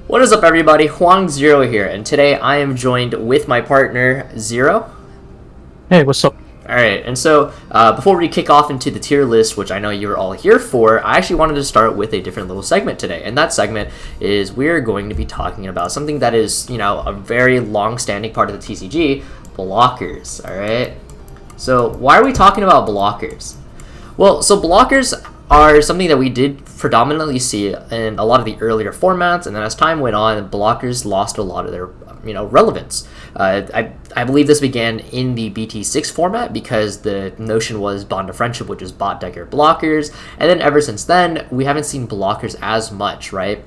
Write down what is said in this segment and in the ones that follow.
What is up, everybody? Hoang Zero here, and today I am joined with my partner Zero. Hey, what's up? All right, and so before we kick off into the tier list, which I know you're all here for, I actually wanted to start with a different little segment today, and that segment is we're going to be talking about something that is, a very long-standing part of the TCG, blockers. All right. So why are we talking about blockers? Well, so blockers are something that we did predominantly see in a lot of the earlier formats, and then as time went on, blockers lost a lot of their relevance. I believe this began in the BT6 format because the notion was Bond of Friendship, which is bot decker blockers, and then ever since then, we haven't seen blockers as much, right?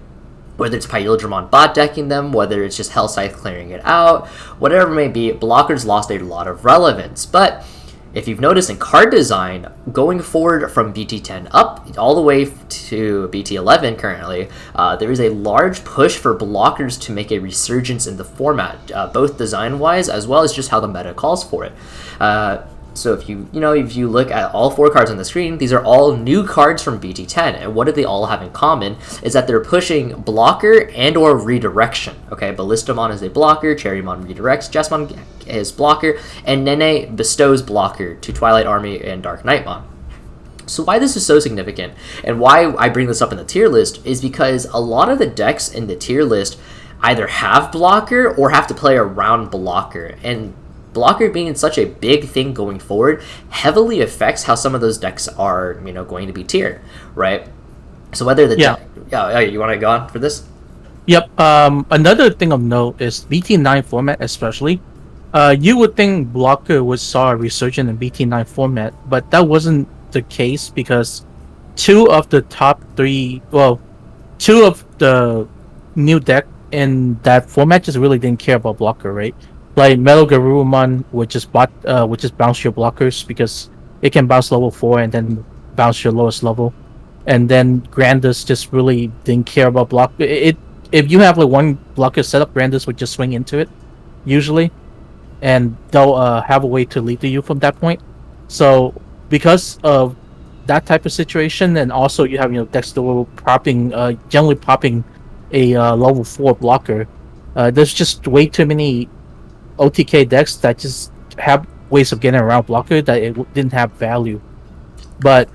Whether it's Pyldramon bot decking them, whether it's just Hellscythe clearing it out, whatever it may be, blockers lost a lot of relevance. But if you've noticed in card design, going forward from BT10 up all the way to BT11 currently, there is a large push for blockers to make a resurgence in the format, both design-wise as well as just how the meta calls for it. So if you look at all four cards on the screen, these are all new cards from BT10, and what do they all have in common is that they're pushing blocker and or redirection. Okay, Ballistamon is a blocker, Cherrymon redirects, Jessamon is blocker, and Nene bestows blocker to Twilight Army and Dark Nightmod. So why this is so significant, and why I bring this up in the tier list, is because a lot of the decks in the tier list either have blocker or have to play around blocker, and blocker being such a big thing going forward heavily affects how some of those decks are, going to be tiered, right? So whether the you want to go on for this? Yep. Another thing of note is BT9 format, especially. You would think blocker would saw a resurgence in BT9 format, but that wasn't the case because two of the new deck in that format just really didn't care about blocker, right? Like Metal Garurumon would just bounce your blockers because it can bounce level 4 and then bounce your lowest level. And then Grandus just really didn't care about block. If you have like one blocker setup, Grandus would just swing into it, usually. And they'll have a way to lead to you from that point. So because of that type of situation, and also you have decks that will generally popping a level 4 blocker, there's just way too many OTK decks that just have ways of getting around blocker that it didn't have value. But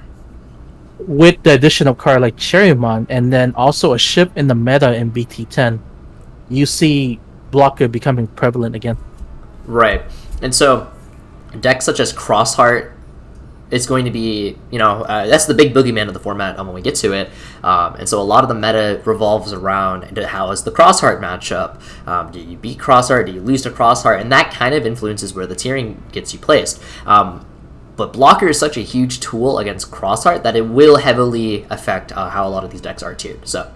with the addition of card like Cherrymon and then also a shift in the meta in BT10, you see blocker becoming prevalent again. Right. And so decks such as Crossheart is going to be, that's the big boogeyman of the format when we get to it. And so a lot of the meta revolves around how is the Crossheart matchup? Do you beat Crossheart? Do you lose to Crossheart? And that kind of influences where the tiering gets you placed. But blocker is such a huge tool against Crossheart that it will heavily affect how a lot of these decks are tiered. So,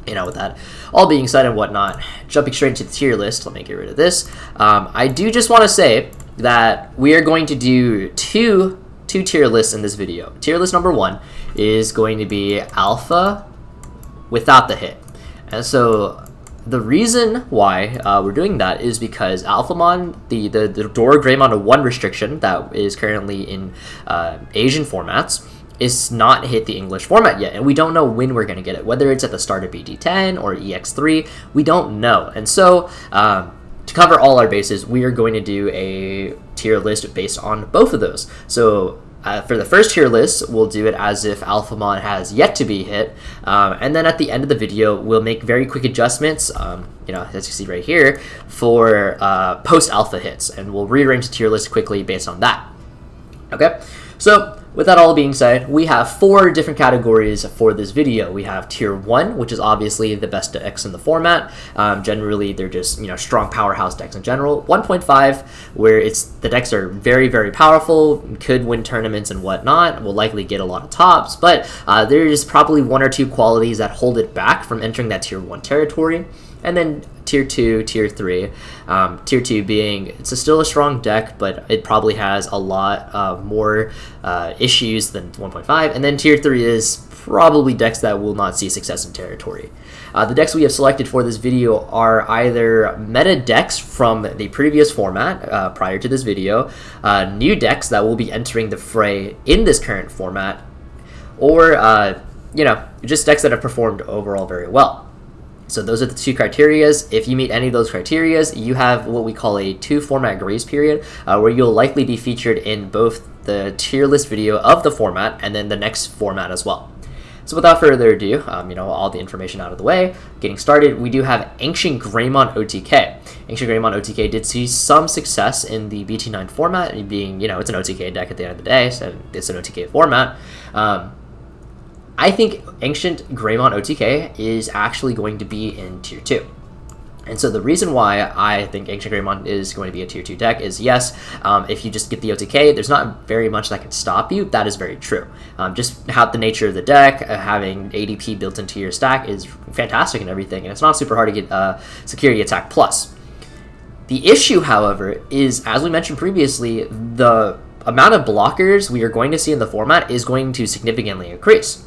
with that all being said and whatnot, jumping straight into the tier list, let me get rid of this. I do just want to say that we are going to do two tier lists in this video. Tier list number 1 is going to be Alpha without the hit. And so the reason why we're doing that is because Alphamon, the Dora Greymont 1 restriction that is currently in Asian formats, is not hit the English format yet, and we don't know when we're going to get it, whether it's at the start of BT10 or EX3, we don't know. And so to cover all our bases, we are going to do a tier list based on both of those. So for the first tier list, we'll do it as if Alphamon has yet to be hit, and then at the end of the video, we'll make very quick adjustments, as you see right here, for post-alpha hits, and we'll rearrange the tier list quickly based on that. Okay, so with that all being said, we have 4 different categories for this video. We have Tier 1, which is obviously the best decks in the format. Generally, they're just, strong powerhouse decks in general. 1.5, where the decks are very, very powerful, could win tournaments and whatnot, will likely get a lot of tops, but there's probably 1 or 2 qualities that hold it back from entering that Tier 1 territory. And then Tier 2, Tier 3. Tier 2 being, it's still a strong deck, but it probably has a lot more issues than 1.5. And then Tier 3 is probably decks that will not see success in territory. The decks we have selected for this video are either meta decks from the previous format prior to this video, new decks that will be entering the fray in this current format, or just decks that have performed overall very well. So those are the two criterias. If you meet any of those criterias, you have what we call a 2-format grace period, where you'll likely be featured in both the tier list video of the format and then the next format as well. So without further ado, all the information out of the way, getting started, we do have Ancient Greymont OTK. Ancient Greymont OTK did see some success in the BT9 format, being, it's an OTK deck at the end of the day, so it's an OTK format. I think Ancient Greymont OTK is actually going to be in Tier 2. And so the reason why I think Ancient Greymont is going to be a Tier 2 deck is, yes, if you just get the OTK, there's not very much that can stop you. That is very true. Just how the nature of the deck, having ADP built into your stack is fantastic and everything, and it's not super hard to get Security Attack Plus. The issue, however, is, as we mentioned previously, the amount of blockers we are going to see in the format is going to significantly increase.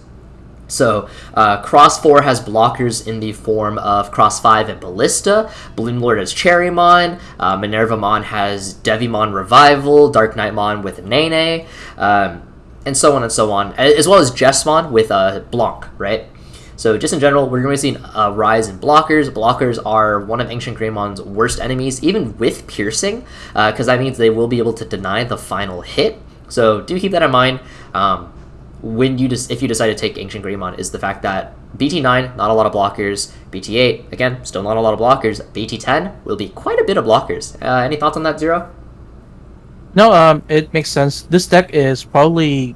So, Cross 4 has blockers in the form of Cross 5 and Ballista, Bloom Lord has Cherrymon, Minervamon has Devimon Revival, Dark Nightmon with Nene, and so on and so on, as well as Jessmon with Blanc, right? So just in general, we're going to see a rise in blockers. Blockers are one of Ancient Greymont's worst enemies, even with Piercing, because that means they will be able to deny the final hit. So do keep that in mind. If you decide to take Ancient Greymont, is the fact that BT9, not a lot of blockers. BT8, again, still not a lot of blockers. BT10 will be quite a bit of blockers. Any thoughts on that, Zero? No, it makes sense. This deck is probably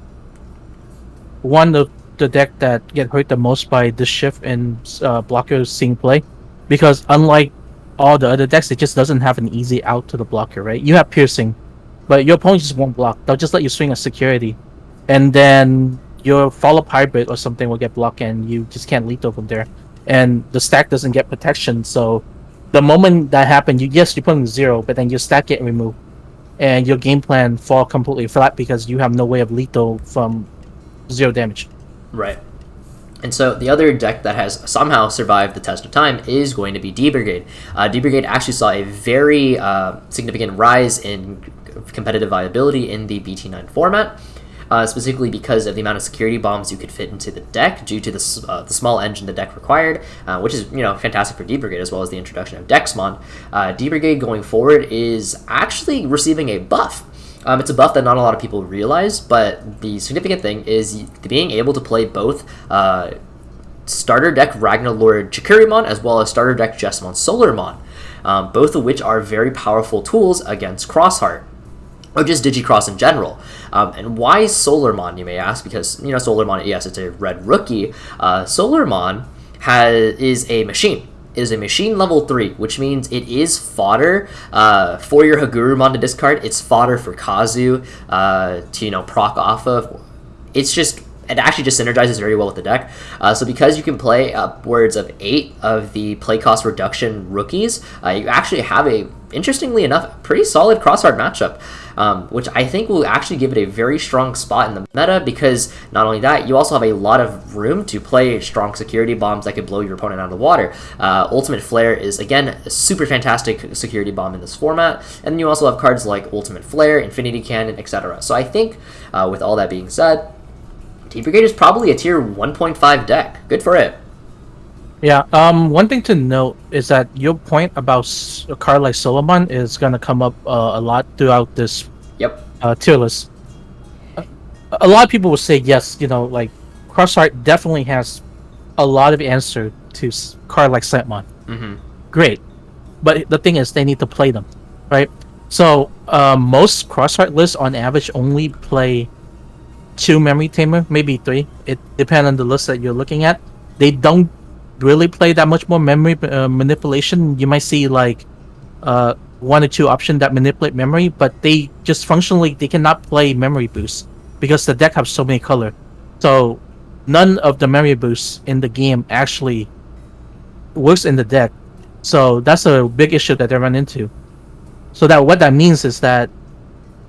one of the deck that get hurt the most by this shift in blockers seeing play, because unlike all the other decks, it just doesn't have an easy out to the blocker, right? You have Piercing, but your opponent just won't block. They'll just let you swing a Security, and then your follow-up hybrid or something will get blocked and you just can't lethal from there, and the stack doesn't get protection. So the moment that happens, you put in 0, but then your stack get removed and your game plan fall completely flat because you have no way of lethal from 0 damage. Right. And so the other deck that has somehow survived the test of time is going to be D-Brigade. D-Brigade actually saw a very significant rise in competitive viability in the BT9 format, specifically because of the amount of security bombs you could fit into the deck due to the small engine the deck required, which is fantastic for D-Brigade, as well as the introduction of Dexmon. D-Brigade going forward is actually receiving a buff. It's a buff that not a lot of people realize, but the significant thing is being able to play both starter deck Ragnar Lord Chikurimon as well as starter deck Jessmon Solarmon, both of which are very powerful tools against Crossheart, or just Digicross in general. And why Solarmon, you may ask? Because, Solarmon, yes, it's a red rookie. Solarmon is a machine. It is a machine level 3, which means it is fodder for your Hagurumon to discard. It's fodder for Kazu to, proc off of. It actually just synergizes very well with the deck. So because you can play upwards of 8 of the play cost reduction rookies, you actually have interestingly enough, pretty solid Crossheart matchup, which I think will actually give it a very strong spot in the meta, because not only that, you also have a lot of room to play strong security bombs that could blow your opponent out of the water. Ultimate Flare is, again, a super fantastic security bomb in this format, and then you also have cards like Ultimate Flare, Infinity Cannon, etc. So I think, with all that being said, D-Brigade is probably a tier 1.5 deck. Good for it. Yeah, one thing to note is that your point about a card like Solomon is going to come up a lot throughout this tier list. A lot of people will say, yes, Crossheart definitely has a lot of answer to card like Sentmon. Mm-hmm. Great. But the thing is, they need to play them, right? So, most Crossheart lists on average only play 2 Memory Tamer, maybe 3. It depends on the list that you're looking at. They don't really play that much more memory manipulation. You might see 1 or 2 options that manipulate memory, but they just functionally, they cannot play memory boosts because the deck has so many color. So none of the memory boosts in the game actually works in the deck. So that's a big issue that they run into. So that what that means is that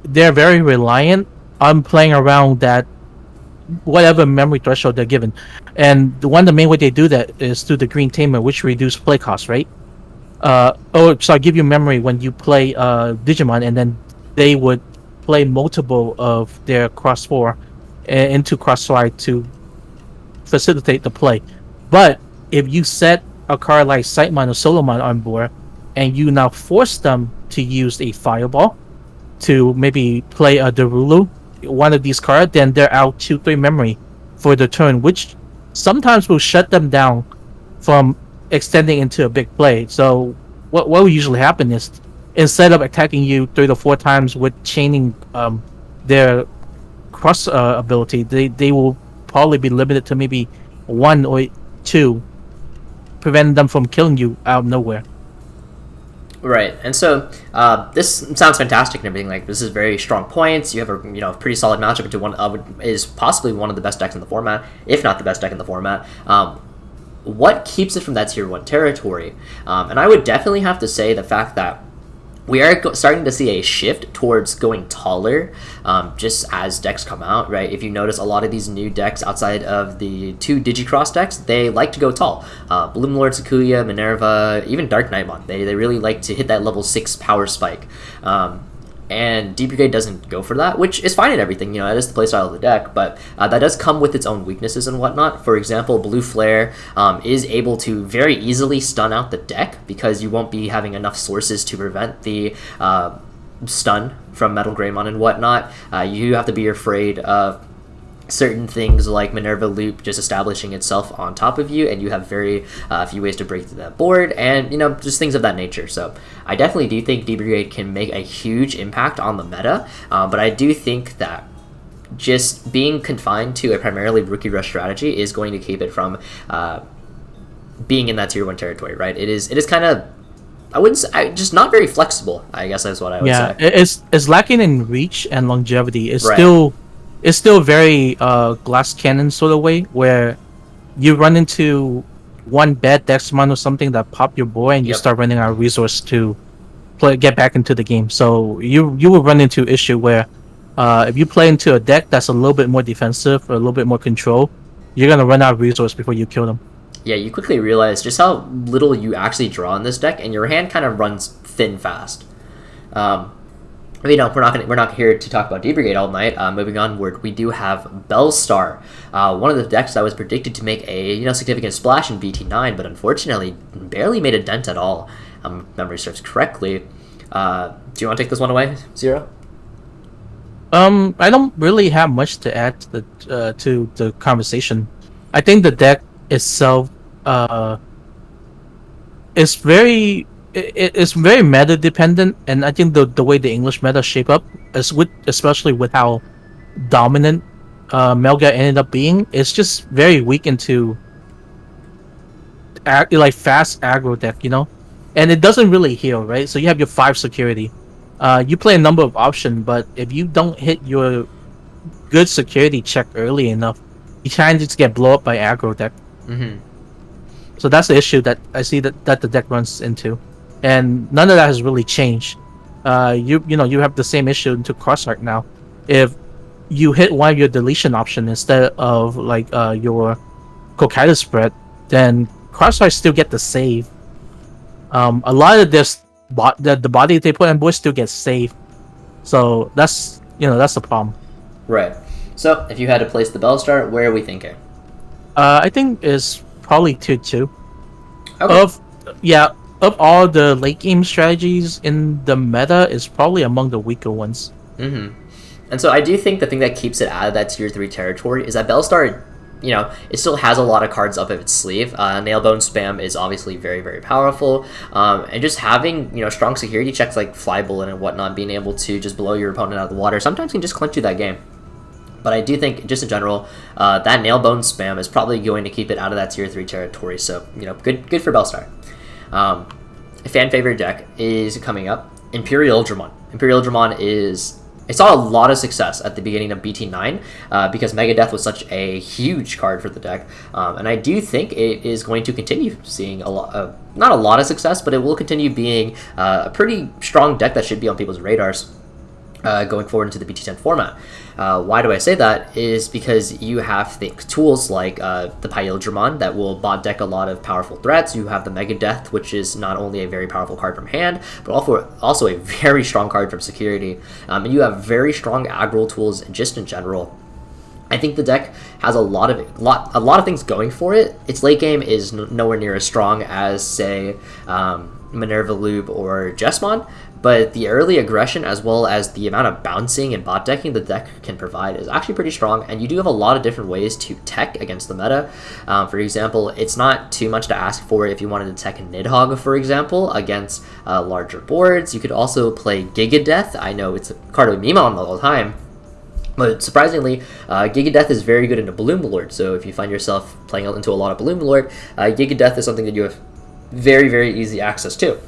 they're very reliant on playing around that whatever memory threshold they're given. And the main way they do that is through the Green Tamer, which reduce play cost, right? So I give you memory when you play Digimon, and then they would play multiple of their Cross 4 into Cross 5 to facilitate the play. But if you set a card like Sightmon or Solomon on board, and you now force them to use a Fireball to maybe play a Darulu, one of these cards, then they're out 2-3 memory for the turn, which sometimes will shut them down from extending into a big play. So what will usually happen is instead of attacking you 3 to 4 times with chaining their cross ability, they will probably be limited to maybe 1 or 2, preventing them from killing you out of nowhere. Right, and so this sounds fantastic and everything. Like, this is very strong points. You have a pretty solid matchup into one is possibly one of the best decks in the format, if not the best deck in the format. What keeps it from that tier 1 territory? And I would definitely have to say the fact that we are starting to see a shift towards going taller, just as decks come out, right? If you notice, a lot of these new decks outside of the 2 Digicross decks, they like to go tall. Bloom Lord, Sakuya, Minerva, even Dark Nightmod, they really like to hit that level 6 power spike. And Deep Brigade doesn't go for that, which is fine and everything, that is the playstyle of the deck, but that does come with its own weaknesses and whatnot. For example, Blue Flare is able to very easily stun out the deck because you won't be having enough sources to prevent the stun from Metal Greymont and whatnot. You have to be afraid of certain things like Minerva Loop just establishing itself on top of you, and you have very few ways to break through that board, and just things of that nature. So I definitely do think D Brigade can make a huge impact on the meta, but I do think that just being confined to a primarily Rookie Rush strategy is going to keep it from being in that tier 1 territory, right? It is kind of, I wouldn't say, just not very flexible, I guess that's what I would say. Yeah, it's lacking in reach and longevity. Right. It's still very glass cannon sort of way, where you run into one bad Dexamon or something that pop your board, and you start running out of resource to get back into the game. So you will run into issue where if you play into a deck that's a little bit more defensive or a little bit more control, you're gonna run out of resource before you kill them. Yeah, you quickly realize just how little you actually draw in this deck, and your hand kind of runs thin fast. We're not here to talk about D Brigade all night. Moving onward, we do have Bellstar, one of the decks that was predicted to make a significant splash in BT9, but unfortunately barely made a dent at all. If memory serves correctly. Do you want to take this one away, Zero? I don't really have much to add to the conversation. I think the deck itself is very it's very meta dependent, and I think the way the English meta shape up is especially with how dominant Melga ended up being, it's just very weak into like fast aggro deck, and it doesn't really heal, right? So you have your 5 security. You play a number of options, but if you don't hit your good security check early enough, you kind of just get blown up by aggro deck. Mm-hmm. So that's the issue that I see that the deck runs into, and none of that has really changed. You have the same issue into Crossheart now. If you hit one of your deletion option instead of like your Kokaido spread, then Crossheart still get the save. A lot of this the body they put on board still gets saved. So that's the problem. Right. So if you had to place the Bellstar, where are we thinking? I think it's probably tier 2. Okay. Of all the late game strategies in the meta, is probably among the weaker ones. Mm-hmm. And so I do think the thing that keeps it out of that tier 3 territory is that Bellstar, it still has a lot of cards up its sleeve. Nailbone spam is obviously very, very powerful. And just having, strong security checks like Fly Bullet and whatnot, being able to just blow your opponent out of the water, sometimes can just clinch you that game. But I do think, just in general, that Nailbone spam is probably going to keep it out of that tier 3 territory. So, good for Bellstar. A fan favorite deck is coming up, Imperial Dramon. Imperial Dramon it saw a lot of success at the beginning of BT9 because Megadeth was such a huge card for the deck. And I do think it is going to continue seeing not a lot of success, but it will continue being a pretty strong deck that should be on people's radars going forward into the BT10 format. Why do I say that? Is because you have tools like the Pyel Dramon that will bot deck a lot of powerful threats. You have the Megadeth, which is not only a very powerful card from hand, but also a very strong card from security. And you have very strong aggro tools just in general. I think the deck has a lot of things going for it. Its late game is nowhere near as strong as, say, Minerva Loop or Jesmon, but the early aggression as well as the amount of bouncing and bot decking the deck can provide is actually pretty strong, and you do have a lot of different ways to tech against the meta. For example, it's not too much to ask for if you wanted to tech Nidhogg, for example, against larger boards. You could also play Gigadeath. I know it's a card we meme on all the time, but surprisingly, Gigadeath is very good into Bloom Lord, so if you find yourself playing into a lot of Bloom Lord, Gigadeath is something that you have very, very easy access to.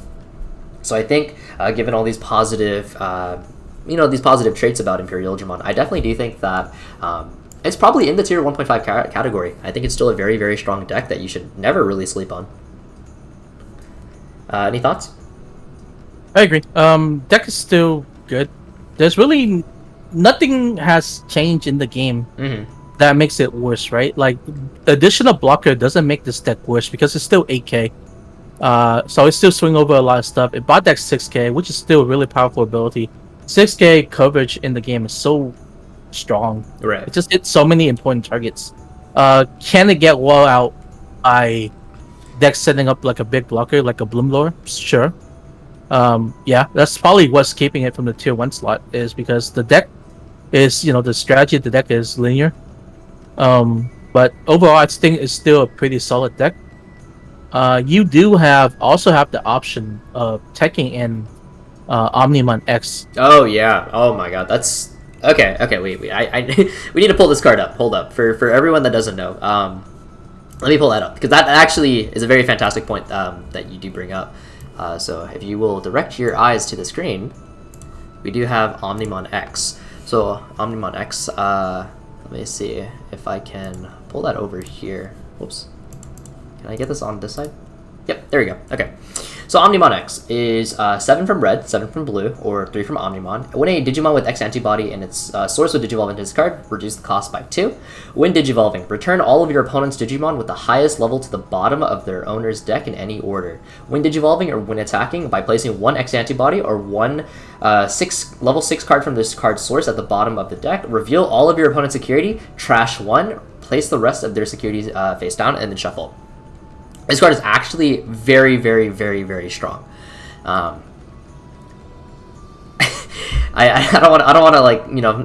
So I think, given all these positive, these positive traits about Imperial Digimon, I definitely do think that it's probably in the tier 1.5 category. I think it's still a very, very strong deck that you should never really sleep on. Any thoughts? I agree. Deck is still good. There's really nothing has changed in the game that makes it worse, right? Like, additional blocker doesn't make this deck worse because it's still 8k. So it's still swing over a lot of stuff. It bot deck's 6k, which is still a really powerful ability. 6k coverage in the game is so strong. Right. It just hits so many important targets. Can it get wall out by deck setting up like a big blocker, like a Bloomlore? Sure. Yeah, that's probably what's keeping it from the tier 1 slot, is because the deck is, the strategy of the deck is linear. But overall, I think it's still a pretty solid deck. You do also have the option of teching in Omnimod X. Oh yeah. Oh my god. That's okay. Wait. We need to pull this card up. Hold up. For everyone that doesn't know, let me pull that up, because that actually is a very fantastic point that you do bring up. So if you will direct your eyes to the screen, we do have Omnimod X. So Omnimod X. Let me see if I can pull that over here. Whoops. Can I get this on this side? Yep, there we go. Okay. So Omnimod X is 7 from red, 7 from blue, or 3 from Omnimod. When a Digimon with X antibody and its source would digivolve into this card, reduce the cost by 2. When digivolving, return all of your opponent's Digimon with the highest level to the bottom of their owner's deck in any order. When digivolving or when attacking, by placing one X antibody or one level 6 card from this card's source at the bottom of the deck, reveal all of your opponent's security, trash 1, place the rest of their securities face down, and then shuffle. This card is actually very, very, very, very strong. I don't want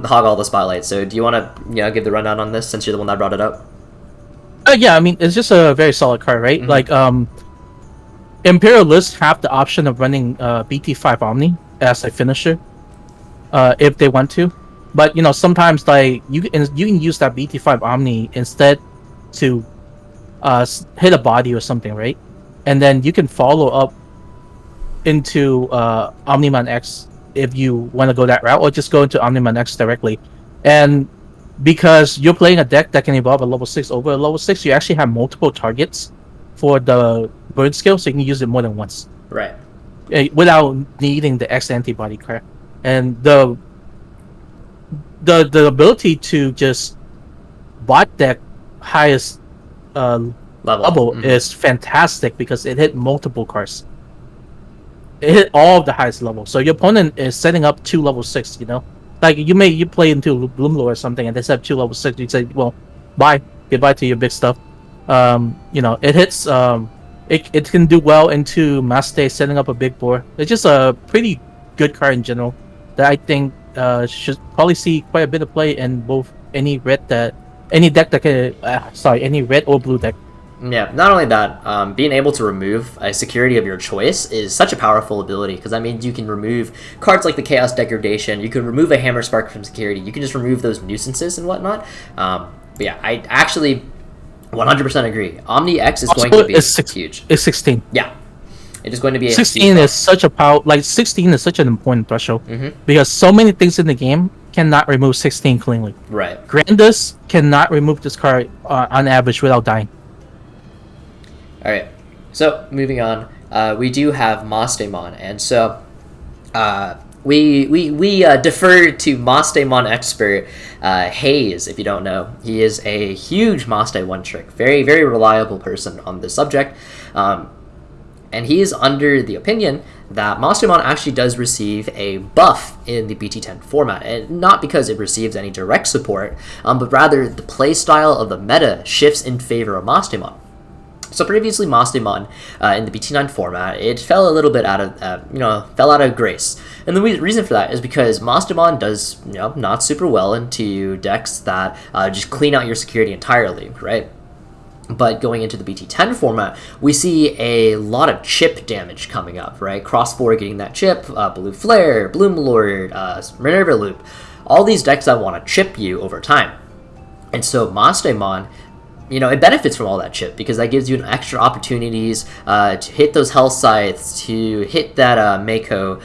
to hog all the spotlight. So do you want to give the rundown on this, since you're the one that brought it up? Yeah, I mean, it's just a very solid card, right? Like Imperialists have the option of running BT5 Omni as a finisher if they want to, but sometimes like you can use that BT5 Omni instead to hit a body or something, right? And then you can follow up into Omnimod X if you want to go that route, or just go into Omnimod X directly. And because you're playing a deck that can evolve a level 6 over a level 6, you actually have multiple targets for the burn skill, so you can use it more than once. Right. Without needing the X antibody card. And the ability to just bot deck highest level is fantastic, because it hit multiple cards. It hit all of the highest level, so your opponent is setting up 2 level 6. Like you play into Bloomlore or something, and they set up 2 level 6. You say, well, goodbye to your big stuff. It hits. It can do well into Maste, setting up a big board. It's just a pretty good card in general that I think should probably see quite a bit of play in both any red or blue deck. Yeah, not only that, being able to remove a security of your choice is such a powerful ability, because that means you can remove cards like the Chaos Degradation, you can remove a Hammer Spark from security, you can just remove those nuisances and whatnot. But yeah, I actually 100% agree. Omni X is going to be huge. It's 16. Yeah. It is going to be 16 is such a 16 is such an important threshold, because so many things in the game cannot remove 16 cleanly. Right. Grandus cannot remove this card on average without dying. All right. So moving on, we do have Mossdemon, and so we defer to Mossdemon expert Hayes. If you don't know, he is a huge Mossde one trick, very, very reliable person on this subject. And he is under the opinion that Mossdemon actually does receive a buff in the BT10 format, and not because it receives any direct support, but rather the playstyle of the meta shifts in favor of Mossdemon. So previously, Mossdemon in the BT9 format, it fell a little bit out of, fell out of grace. And the reason for that is because Mossdemon does, not super well into decks that just clean out your security entirely, right? But going into the BT10 format, we see a lot of chip damage coming up, right? Cross 4 getting that chip, Blue Flare, Bloom Lord, Minerva Loop, all these decks that want to chip you over time. And so Mossdemon, it benefits from all that chip because that gives you extra opportunities to hit those Hell Scythes, to hit that Mako,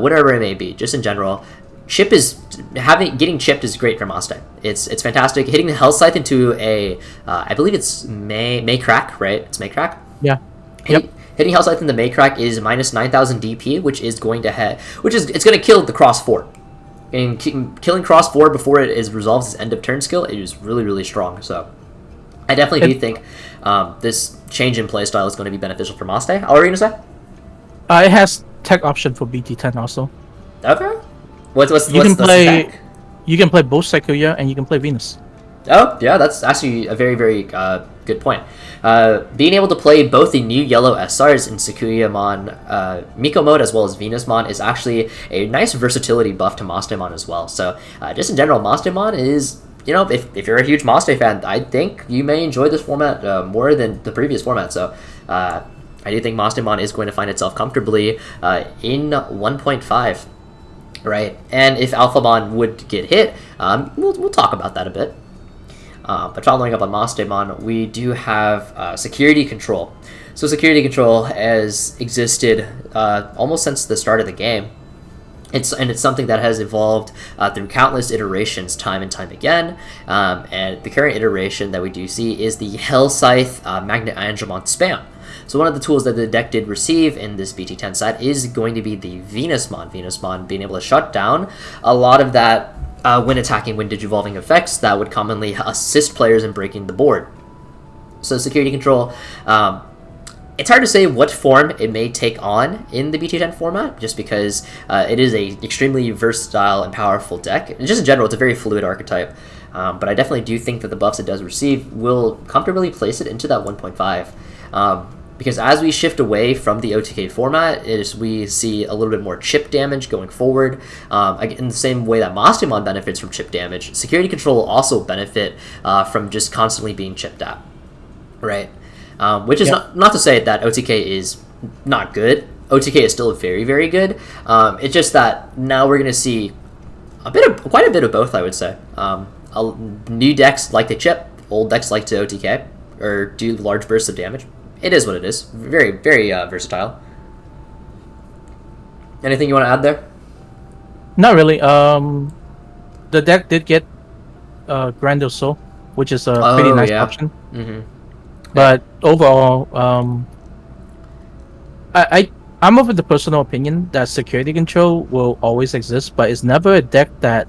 whatever it may be, just in general. Getting chipped is great for Mossdemon. It's fantastic. Hitting the Hell Scythe into a, I believe it's Maycrack, right? It's Maycrack. Yeah. Hitting Hell Scythe in the Maycrack is minus 9,000 DP, which is going to kill the Cross 4. And killing Cross 4 before it resolves its end of turn skill is really, really strong. So I definitely do think this change in playstyle is going to be beneficial for Mossdemon. What were you going to say? It has tech option for BT10 also. Okay. What's you can the play spec? You can play both Sakuya and you can play Venus. Oh, yeah, that's actually a very, very good point. Being able to play both the new yellow SRs in Sakuyamon, Miko mode, as well as Venusmon is actually a nice versatility buff to Mossdemon as well. So, just in general, Mossdemon is, if you're a huge Mossdemon fan, I think you may enjoy this format more than the previous format. So, I do think Mossdemon is going to find itself comfortably in 1.5. Right, and if Alphamon would get hit, we'll talk about that a bit. But following up on Mossdemon, we do have security control. So security control has existed almost since the start of the game. It's something that has evolved through countless iterations, time and time again. And the current iteration that we do see is the Hell Scythe Magnet Angramon spam. So one of the tools that the deck did receive in this BT10 set is going to be the Venusmon. Venusmon being able to shut down a lot of that when attacking, when digivolving effects that would commonly assist players in breaking the board. So security control, it's hard to say what form it may take on in the BT10 format, just because it is a extremely versatile and powerful deck. And just in general, it's a very fluid archetype. But I definitely do think that the buffs it does receive will comfortably place it into that 1.5. Because as we shift away from the OTK format, we see a little bit more chip damage going forward. In the same way that Mossdemon benefits from chip damage, security control will also benefit from just constantly being chipped at, right? Which is not to say that OTK is not good. OTK is still very, very good. It's just that now we're going to see quite a bit of both, I would say. New decks like to chip, old decks like to OTK, or do large bursts of damage. It is what it is. Very, very versatile. Anything you want to add there? Not really. The deck did get Grandel Soul, which is a pretty nice option. Mm-hmm. But overall, I'm of the personal opinion that security control will always exist, but it's never a deck that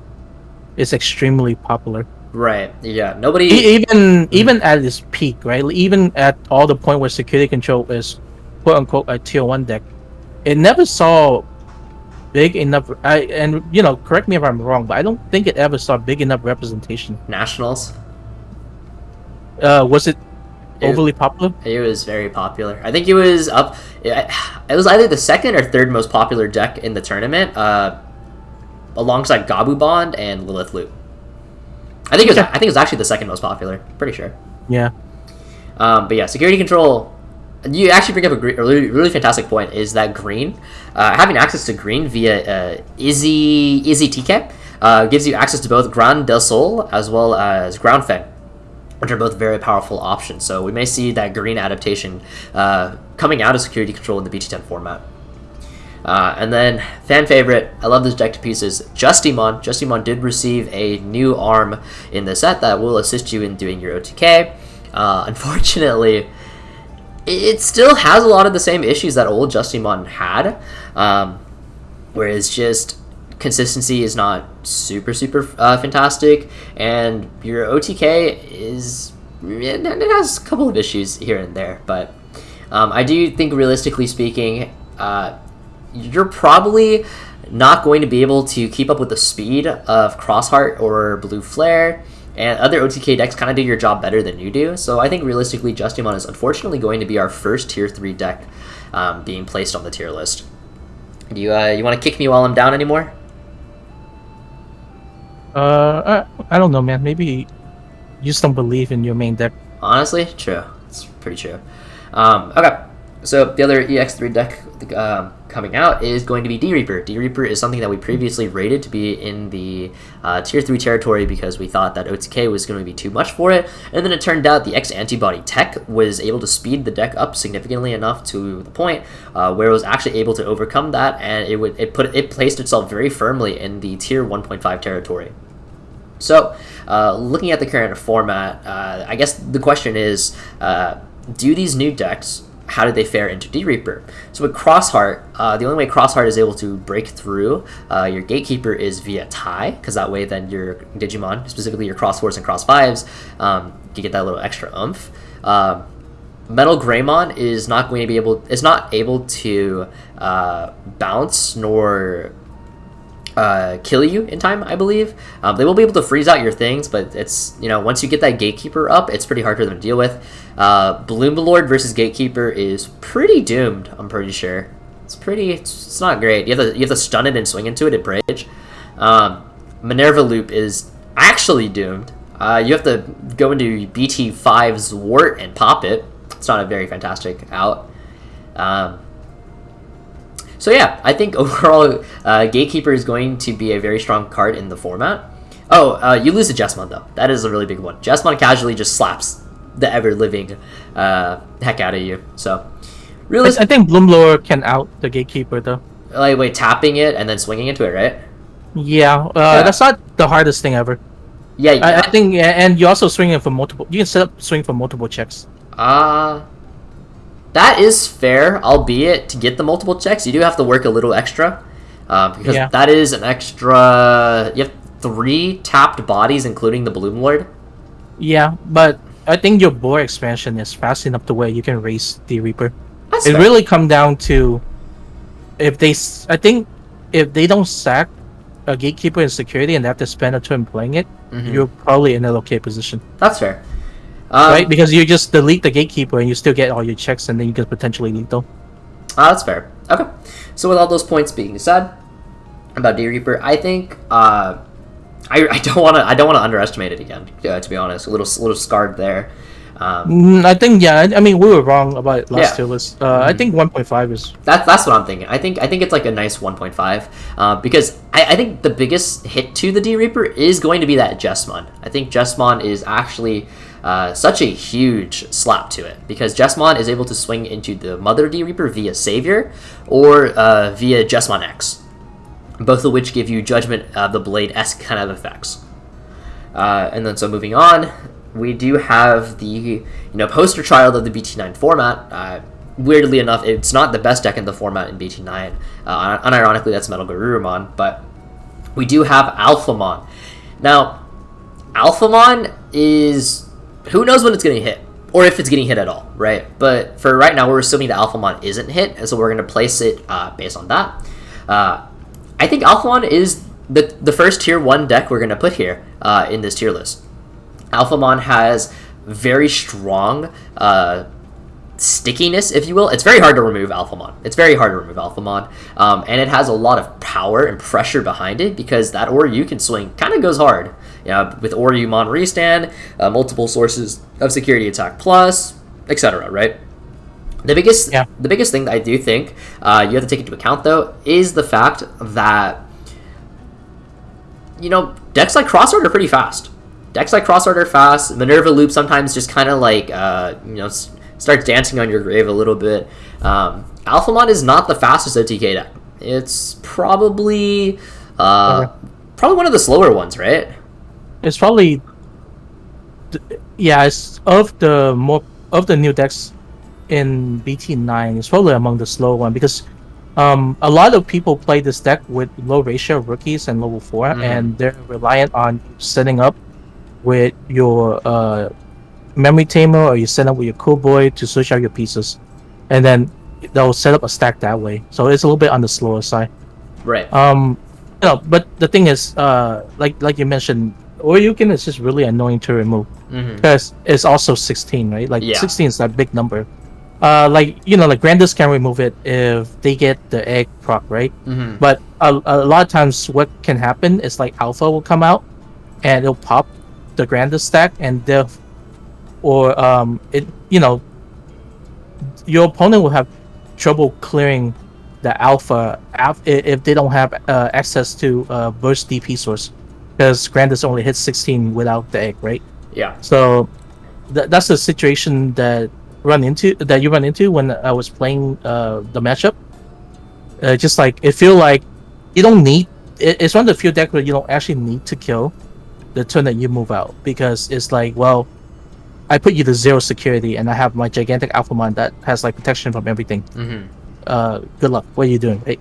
is extremely popular. Right. Yeah. Nobody. Even at its peak, right? Even at all the point where security control is quote unquote a tier 1 deck, it never saw big enough. Correct me if I'm wrong, but I don't think it ever saw big enough representation. Nationals. Was it overly popular? It was very popular. I think it was up. It was either the second or third most popular deck in the tournament, alongside Gabu Bond and Lilith Loop. I think it was actually the second most popular. Pretty sure. Yeah. But yeah, security control. You actually bring up a really, really fantastic point. Is that green? Having access to green via Izzy TK gives you access to both Grand Del Sol as well as Ground Fang, which are both very powerful options. So we may see that green adaptation coming out of security control in the BT10 format. And then, fan favorite, I love this deck to pieces, Justimon. Justimon did receive a new arm in the set that will assist you in doing your OTK. Unfortunately, it still has a lot of the same issues that old Justimon had, whereas just consistency is not super fantastic, and your OTK it has a couple of issues here and there, but I do think, realistically speaking, you're probably not going to be able to keep up with the speed of Crossheart or Blue Flare, and other OTK decks kind of do your job better than you do. So I think realistically, Justimon is unfortunately going to be our first Tier 3 deck being placed on the tier list. Do you want to kick me while I'm down anymore? I don't know, man. Maybe you just don't believe in your main deck. Honestly, true. It's pretty true. Okay, so the other EX3 deck coming out is going to be D-Reaper. D-Reaper is something that we previously rated to be in the Tier 3 territory because we thought that OTK was going to be too much for it, and then it turned out the X antibody tech was able to speed the deck up significantly enough to the point where it was actually able to overcome that, and it placed itself very firmly in the Tier 1.5 territory. So, looking at the current format, I guess the question is, do these new decks, how did they fare into D-Reaper? So with Crossheart, the only way Crossheart is able to break through your Gatekeeper is via tie, because that way then your Digimon, specifically your Cross 4s and Cross 5s, you get that little extra oomph. Metal Greymont is not going to be able to bounce nor kill you in time, I believe. They will be able to freeze out your things, but it's, once you get that Gatekeeper up, it's pretty hard for them to deal with. Bloom Lord versus Gatekeeper is pretty doomed, I'm pretty sure. It's not great. You have to stun it and swing into it at bridge. Minerva Loop is actually doomed. You have to go into BT5's Wart and pop it. It's not a very fantastic out. So yeah, I think overall, Gatekeeper is going to be a very strong card in the format. Oh, you lose to Jesmon though. That is a really big one. Jesmon casually just slaps the ever-living heck out of you. So, really, I think Bloomlore can out the Gatekeeper though. Like, wait, tapping it and then swinging into it, right? Yeah, that's not the hardest thing ever. Yeah, I think, and you also swing it for multiple. You can set up swing for multiple checks. That is fair, albeit to get the multiple checks, you do have to work a little extra. Because that is an extra... You have 3 tapped bodies, including the Bloom Lord. Yeah, but I think your board expansion is fast enough to where you can raise the Reaper. That's it fair. Really come down to... I think if they don't sack a Gatekeeper in security and they have to spend a turn playing it, you're probably in an okay position. That's fair. Right? Because you just delete the Gatekeeper and you still get all your checks, and then you can potentially lethal. That's fair. Okay. So with all those points being said about D-Reaper, I think I don't want to underestimate it again. To be honest, a little scarred there. I think I mean, we were wrong about last tier list. I think 1.5 is that's what I'm thinking. I think it's like a nice 1.5 because I think the biggest hit to the D-Reaper is going to be that Jesmon. I think Jesmon is actually such a huge slap to it because Jesmon is able to swing into the Mother D-Reaper via Savior or via Jesmon X, both of which give you Judgment of the Blade-esque kind of effects. And then so moving on, we do have the poster child of the BT9 format. Weirdly enough, it's not the best deck in the format in BT9. Unironically, that's Metal Garurumon, but we do have Alphamon. Now, Alphamon is... Who knows when it's getting hit, or if it's getting hit at all, right? But for right now, we're assuming that Alphamon isn't hit, and so we're going to place it based on that. I think Alphamon is the first Tier 1 deck we're going to put here in this tier list. Alphamon has very strong stickiness, if you will. It's very hard to remove Alphamon. And it has a lot of power and pressure behind it because that Oryu can swing kind of goes hard. With Oryu Mon Restand, multiple sources of security attack plus, etc. Right? The biggest thing that I do think you have to take into account though is the fact that decks like Crossheart are pretty fast. Minerva Loop sometimes just kind of like starts dancing on your grave a little bit. Alphamon is not the fastest OTK deck. It's probably one of the slower ones, right? It's probably it's of the new decks in BT9. It's probably among the slower one because a lot of people play this deck with low ratio rookies and level 4, and they're reliant on setting up with your memory tamer, or you set up with your cool boy to switch out your pieces. and then they'll set up a stack that way. So it's a little bit on the slower side. Right. But the thing is, like you mentioned, Oyukin is just really annoying to remove because it's also 16, right? Like 16 is that big number. Like Grandis can remove it if they get the egg proc, right? But a lot of times, what can happen is like Alpha will come out and it'll pop the Grandis stack, and your opponent will have trouble clearing the Alpha if they don't have access to burst DP source, because Grandis only hits 16 without the egg, right? Yeah. So that's the situation that you run into when I was playing the matchup. Just like it feel like you don't need. It's one of the few decks where you don't actually need to kill the turn that you move out, because it's like, well, I put you to 0 security and I have my gigantic Alphamon that has like protection from everything. Good luck. What are you doing? Hey.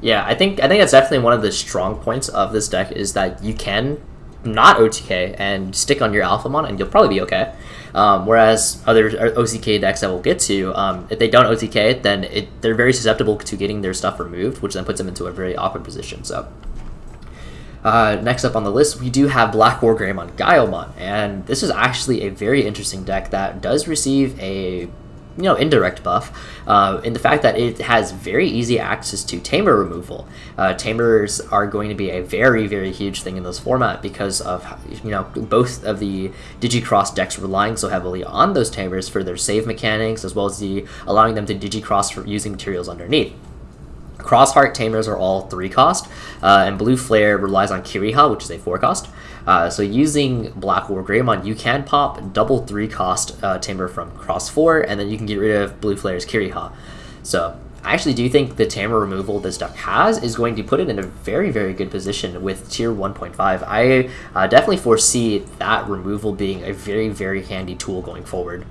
Yeah, I think that's definitely one of the strong points of this deck, is that you can not OTK and stick on your Alphamon and you'll probably be okay. Whereas other OTK decks that we'll get to, if they don't OTK, then they're very susceptible to getting their stuff removed, which then puts them into a very awkward position. So next up on the list, we do have Black War Greymont Gaiomon, and this is actually a very interesting deck that does receive a indirect buff in the fact that it has very easy access to Tamer removal. Tamers are going to be a very, very huge thing in this format because of both of the Digicross decks relying so heavily on those Tamers for their save mechanics, as well as allowing them to Digicross for using materials underneath. Crossheart Tamers are all 3 cost, and Blue Flare relies on Kiriha, which is a 4 cost. So using Black War Greymon, you can pop double 3 cost Tamer from Cross 4, and then you can get rid of Blue Flare's Kiriha. So I actually do think the Tamer removal this deck has is going to put it in a very, very good position with tier 1.5. I definitely foresee that removal being a very, very handy tool going forward.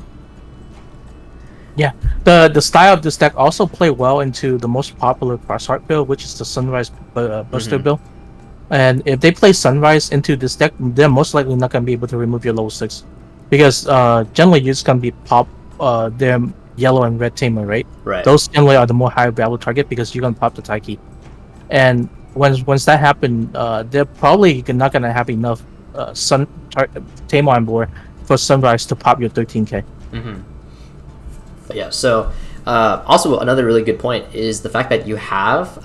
Yeah, the style of this deck also play well into the most popular Crossheart build, which is the Sunrise Buster build. And if they play Sunrise into this deck, they're most likely not going to be able to remove your level 6. Because generally you're just going to be pop their yellow and red Tamer, right? Right. Those generally are the more high value target because you're going to pop the Taiki. And once that happens, they're probably not going to have enough Tamer on board for Sunrise to pop your 13k. But yeah, so also another really good point is the fact that you have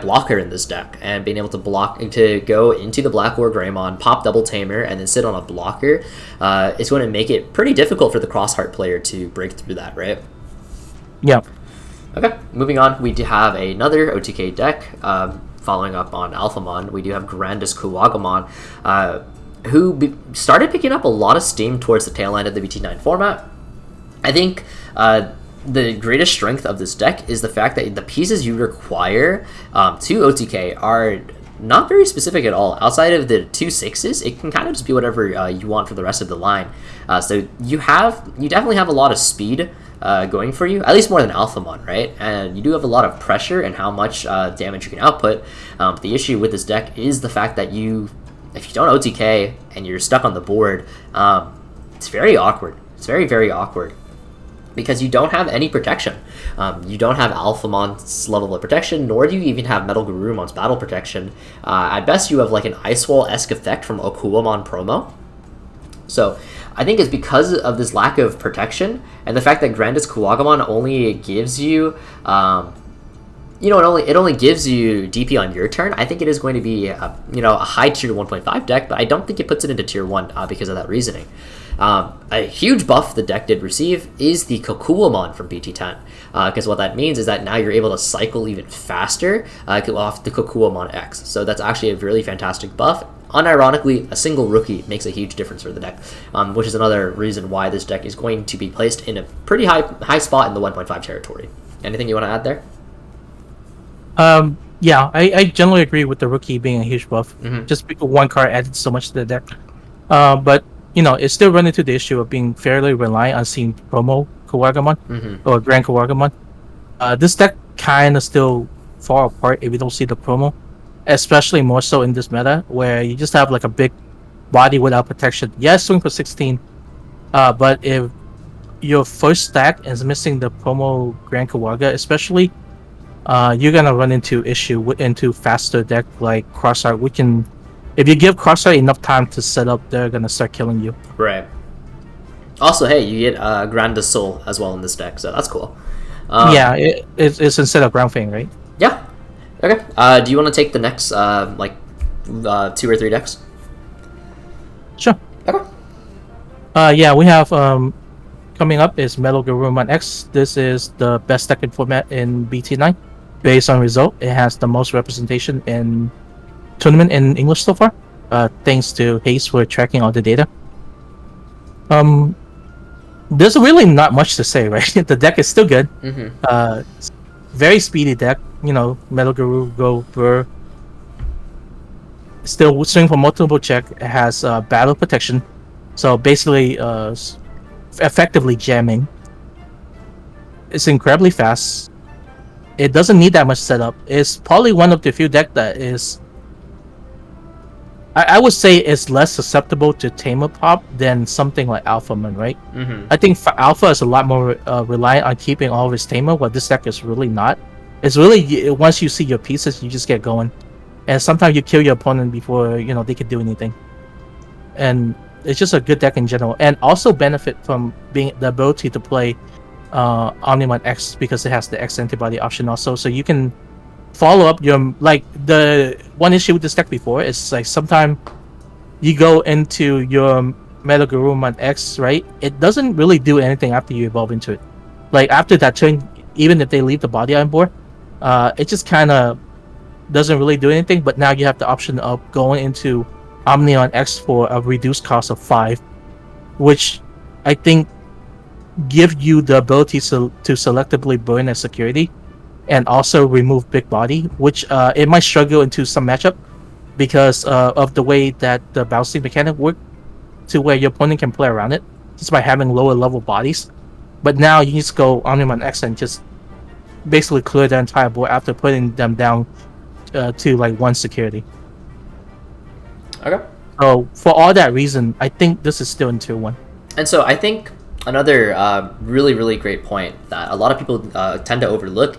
blocker in this deck, and being able to go into the Black War Greymon, pop double Tamer, and then sit on a blocker is going to make it pretty difficult for the Crossheart player to break through that, right? Yeah. Okay, moving on, we do have another OTK deck. Following up on Alphamon, we do have Grandis Kuwagamon, who started picking up a lot of steam towards the tail end of the BT10 format. I think the greatest strength of this deck is the fact that the pieces you require to OTK are not very specific at all. Outside of the 2 6s, it can kind of just be whatever you want for the rest of the line. So you definitely have a lot of speed going for you, at least more than Alphamon, right? And you do have a lot of pressure and how much damage you can output. The issue with this deck is the fact that if you don't OTK and you're stuck on the board, it's very awkward. It's very, very awkward. Because you don't have any protection. You don't have Alphamon's level of protection, nor do you even have Metal Garurumon's battle protection. At best, you have like an Ice Wall-esque effect from Okuwamon promo. So I think it's because of this lack of protection, and the fact that Grandis Kuwagamon only gives you, it only gives you DP on your turn. I think it is going to be, a high tier 1.5 deck, but I don't think it puts it into tier 1 because of that reasoning. A huge buff the deck did receive is the Kokuwamon from BT10, because what that means is that now you're able to cycle even faster off the Kokuwamon X. So that's actually a really fantastic buff. Unironically, a single rookie makes a huge difference for the deck, which is another reason why this deck is going to be placed in a pretty high spot in the 1.5 territory. Anything you want to add there? Yeah, I generally agree with the rookie being a huge buff. Just because one card added so much to the deck. But it's still running into the issue of being fairly reliant on seeing promo Kuwagamon or Grand Kuwagamon. This deck kind of still fall apart if you don't see the promo, especially more so in this meta where you just have like a big body without protection. Yes, swing for 16, but if your first stack is missing the promo Grand Kawaga, especially, you're gonna run into into faster deck like Crossheart. If you give Crossheart enough time to set up, they're gonna start killing you. Right. Also, hey, you get Grandis Soul as well in this deck, so that's cool. Yeah, it's instead of Ground Fang, right? Yeah. Okay. Do you want to take the next 2 or 3 decks? Sure. Okay. Yeah, we have coming up is Metal Greymont X. This is the best deck in format in BT9. Based on result, it has the most representation in tournament in English so far. Thanks to Hayes for tracking all the data. There's really not much to say, right? The deck is still good. Mm-hmm. Very speedy deck. You know, Metal Guru, Go, Burr. Still swing for multiple check. It has battle protection. So basically, effectively jamming. It's incredibly fast. It doesn't need that much setup. It's probably one of the few decks that is, I would say, is less susceptible to Tamer pop than something like Alpha Man, right? Mm-hmm. I think Alpha is a lot more reliant on keeping all of his Tamer, while this deck is really not. It's really, once you see your pieces, you just get going. And sometimes you kill your opponent before, they can do anything. And it's just a good deck in general. And also benefit from being the ability to play Omnimod X, because it has the X antibody option also. So you can follow up the one issue with this deck before is like sometimes you go into your Metal Greymont X, right? It doesn't really do anything after you evolve into it. Like after that turn, even if they leave the body on board, it just kind of doesn't really do anything. But now you have the option of going into Omnion X for a reduced cost of 5, which I think give you the ability to selectively burn a security and also remove big body, which it might struggle into some matchup because of the way that the bouncing mechanic work, to where your opponent can play around it just by having lower level bodies. But now you just go Omnimod X and just basically clear the entire board after putting them down to like 1 security. Okay. So for all that reason, I think this is still in tier 1. And so I think another really, really great point that a lot of people tend to overlook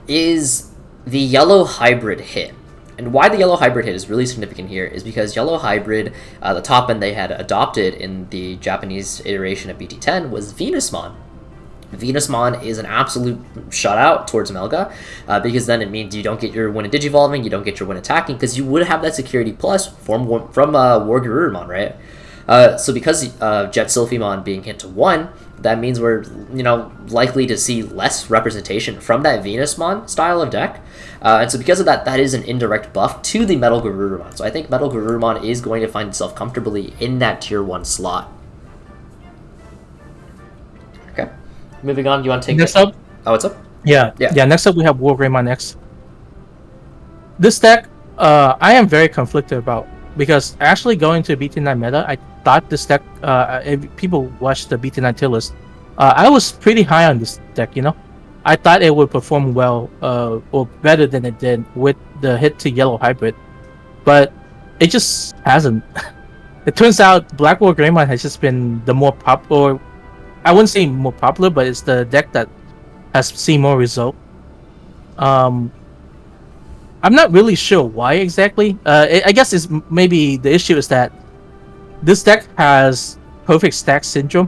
is the yellow hybrid hit. And why the yellow hybrid hit is really significant here is because yellow hybrid, the top end they had adopted in the Japanese iteration of BT10 was Venusmon. Venusmon is an absolute shutout towards Melga, because then it means you don't get your win digivolving, you don't get your win attacking, because you would have that security plus from Wargarurumon, right? So because Jet Sylphimon being hit to 1, that means we're likely to see less representation from that Venusmon style of deck. And so because of that, that is an indirect buff to the Metal Garurumon. So I think Metal Garurumon is going to find itself comfortably in that tier 1 slot. Okay. Moving on, you want to take next up? Oh, what's up? Yeah. Next up, we have War Greymont X. This deck, I am very conflicted about, because actually going to BT9 meta, I thought this deck, if people watch the BT9 tier list, I was pretty high on this deck. I thought it would perform well, or better than it did with the hit to yellow hybrid, but it just hasn't. It turns out Black War Greymont has just been the more popular. I wouldn't say more popular, but it's the deck that has seen more result. I'm not really sure why exactly. I guess it's maybe the issue is that this deck has perfect stack syndrome,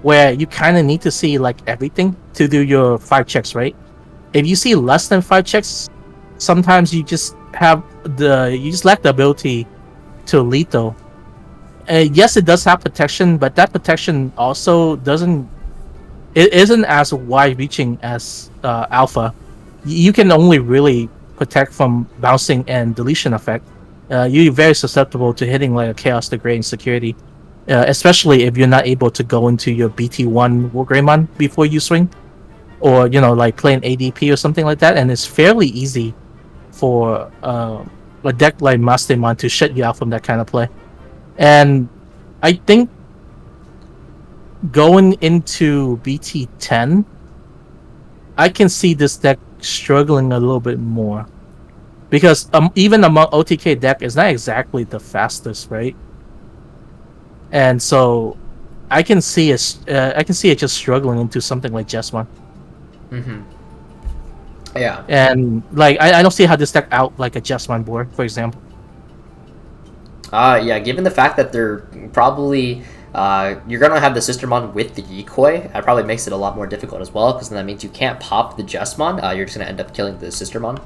where you kind of need to see like everything to do your 5 checks, right? If you see less than 5 checks, sometimes you just lack the ability to lethal. Yes, it does have protection, but that protection also isn't as wide-reaching as Alpha. You can only really protect from bouncing and deletion effect. You're very susceptible to hitting like a Chaos Degrading security, especially if you're not able to go into your BT1 War Greymon before you swing, or like play an ADP or something like that. And it's fairly easy for a deck like Mossdemon to shut you out from that kind of play. And I think going into BT10, I can see this deck struggling a little bit more, because even among OTK deck, it's not exactly the fastest, right? And so I can see it just struggling into something like Jesmon. Mm-hmm. Yeah. And like I don't see how this deck out like a Jesmon board, for example. Yeah, given the fact that they're probably you're gonna have the Sistermon with the decoy, that probably makes it a lot more difficult as well, because then that means you can't pop the Jesmon. You're just gonna end up killing the Sistermon.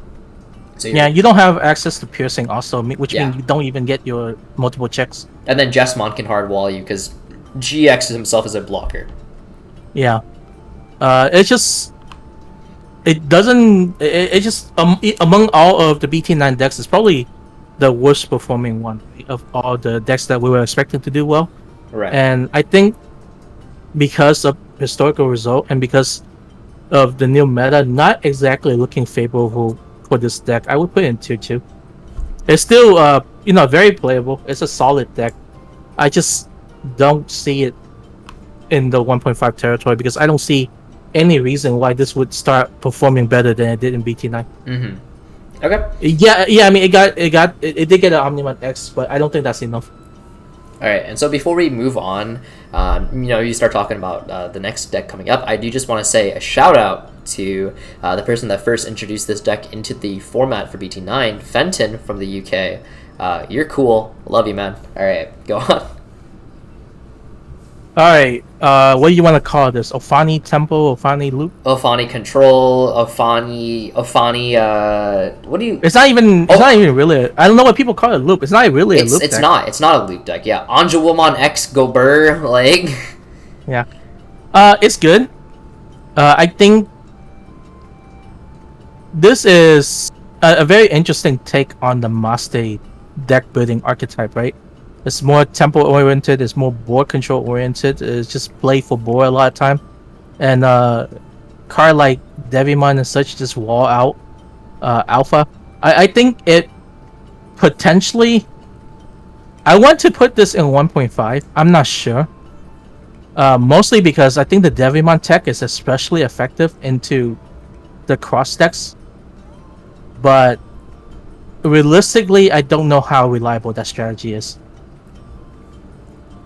So yeah, you don't have access to piercing also, which Yeah. means you don't even get your multiple checks. And then Jesmon can hardwall you because GX himself is a blocker. Yeah, it's just it doesn't. It just among all of the BT9 decks, it's probably the worst performing one of all the decks that we were expecting to do well. Right. And I think because of historical result and because of the new meta, not exactly looking favorable for this deck, I would put it in tier 2. It's still very playable. It's a solid deck. I just don't see it in the 1.5 territory because I don't see any reason why this would start performing better than it did in BT9. Mm-hmm. Okay. Yeah. I mean, it did get an Omnimod X, but I don't think that's enough. All right, and so before we move on, you start talking about the next deck coming up. I do just want to say a shout out to the person that first introduced this deck into the format for BT9, Fenton from the UK. You're cool. Love you, man. All right, go on. Alright, what do you want to call this? Ofani Temple? Ofani Loop? Ofani Control, Ofani, what do you... It's not even really... I don't know what people call it, loop. It's not really a loop It's deck. It's not a loop deck, yeah. Anjouamon X Gober, like... Yeah. It's good. I think this is a very interesting take on the Master deck building archetype, right? It's more tempo oriented, it's more board control oriented, it's just play for board a lot of time. And card like Digimon and such just wall out alpha. I think it potentially... I want to put this in 1.5. I'm not sure. Mostly because I think the Digimon tech is especially effective into the cross decks. But realistically, I don't know how reliable that strategy is.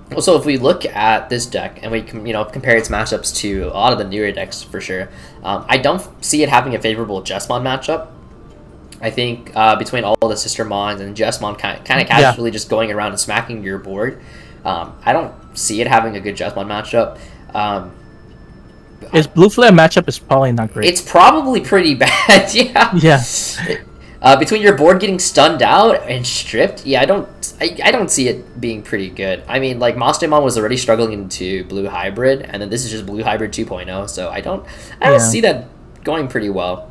Well, so if we look at this deck and we compare its matchups to a lot of the newer decks, for sure, I don't see it having a favorable Jesmon matchup. I think between all the Sistermons and Jesmon kind of casually just going around and smacking your board, I don't see it having a good Jesmon matchup. Its Blue Flare matchup is probably not great. It's probably pretty bad, yeah. Yeah. Between your board getting stunned out and stripped, yeah, I don't see it being pretty good. I mean, like, Mossdemon was already struggling into Blue Hybrid, and then this is just Blue Hybrid 2.0, so I don't see that going pretty well.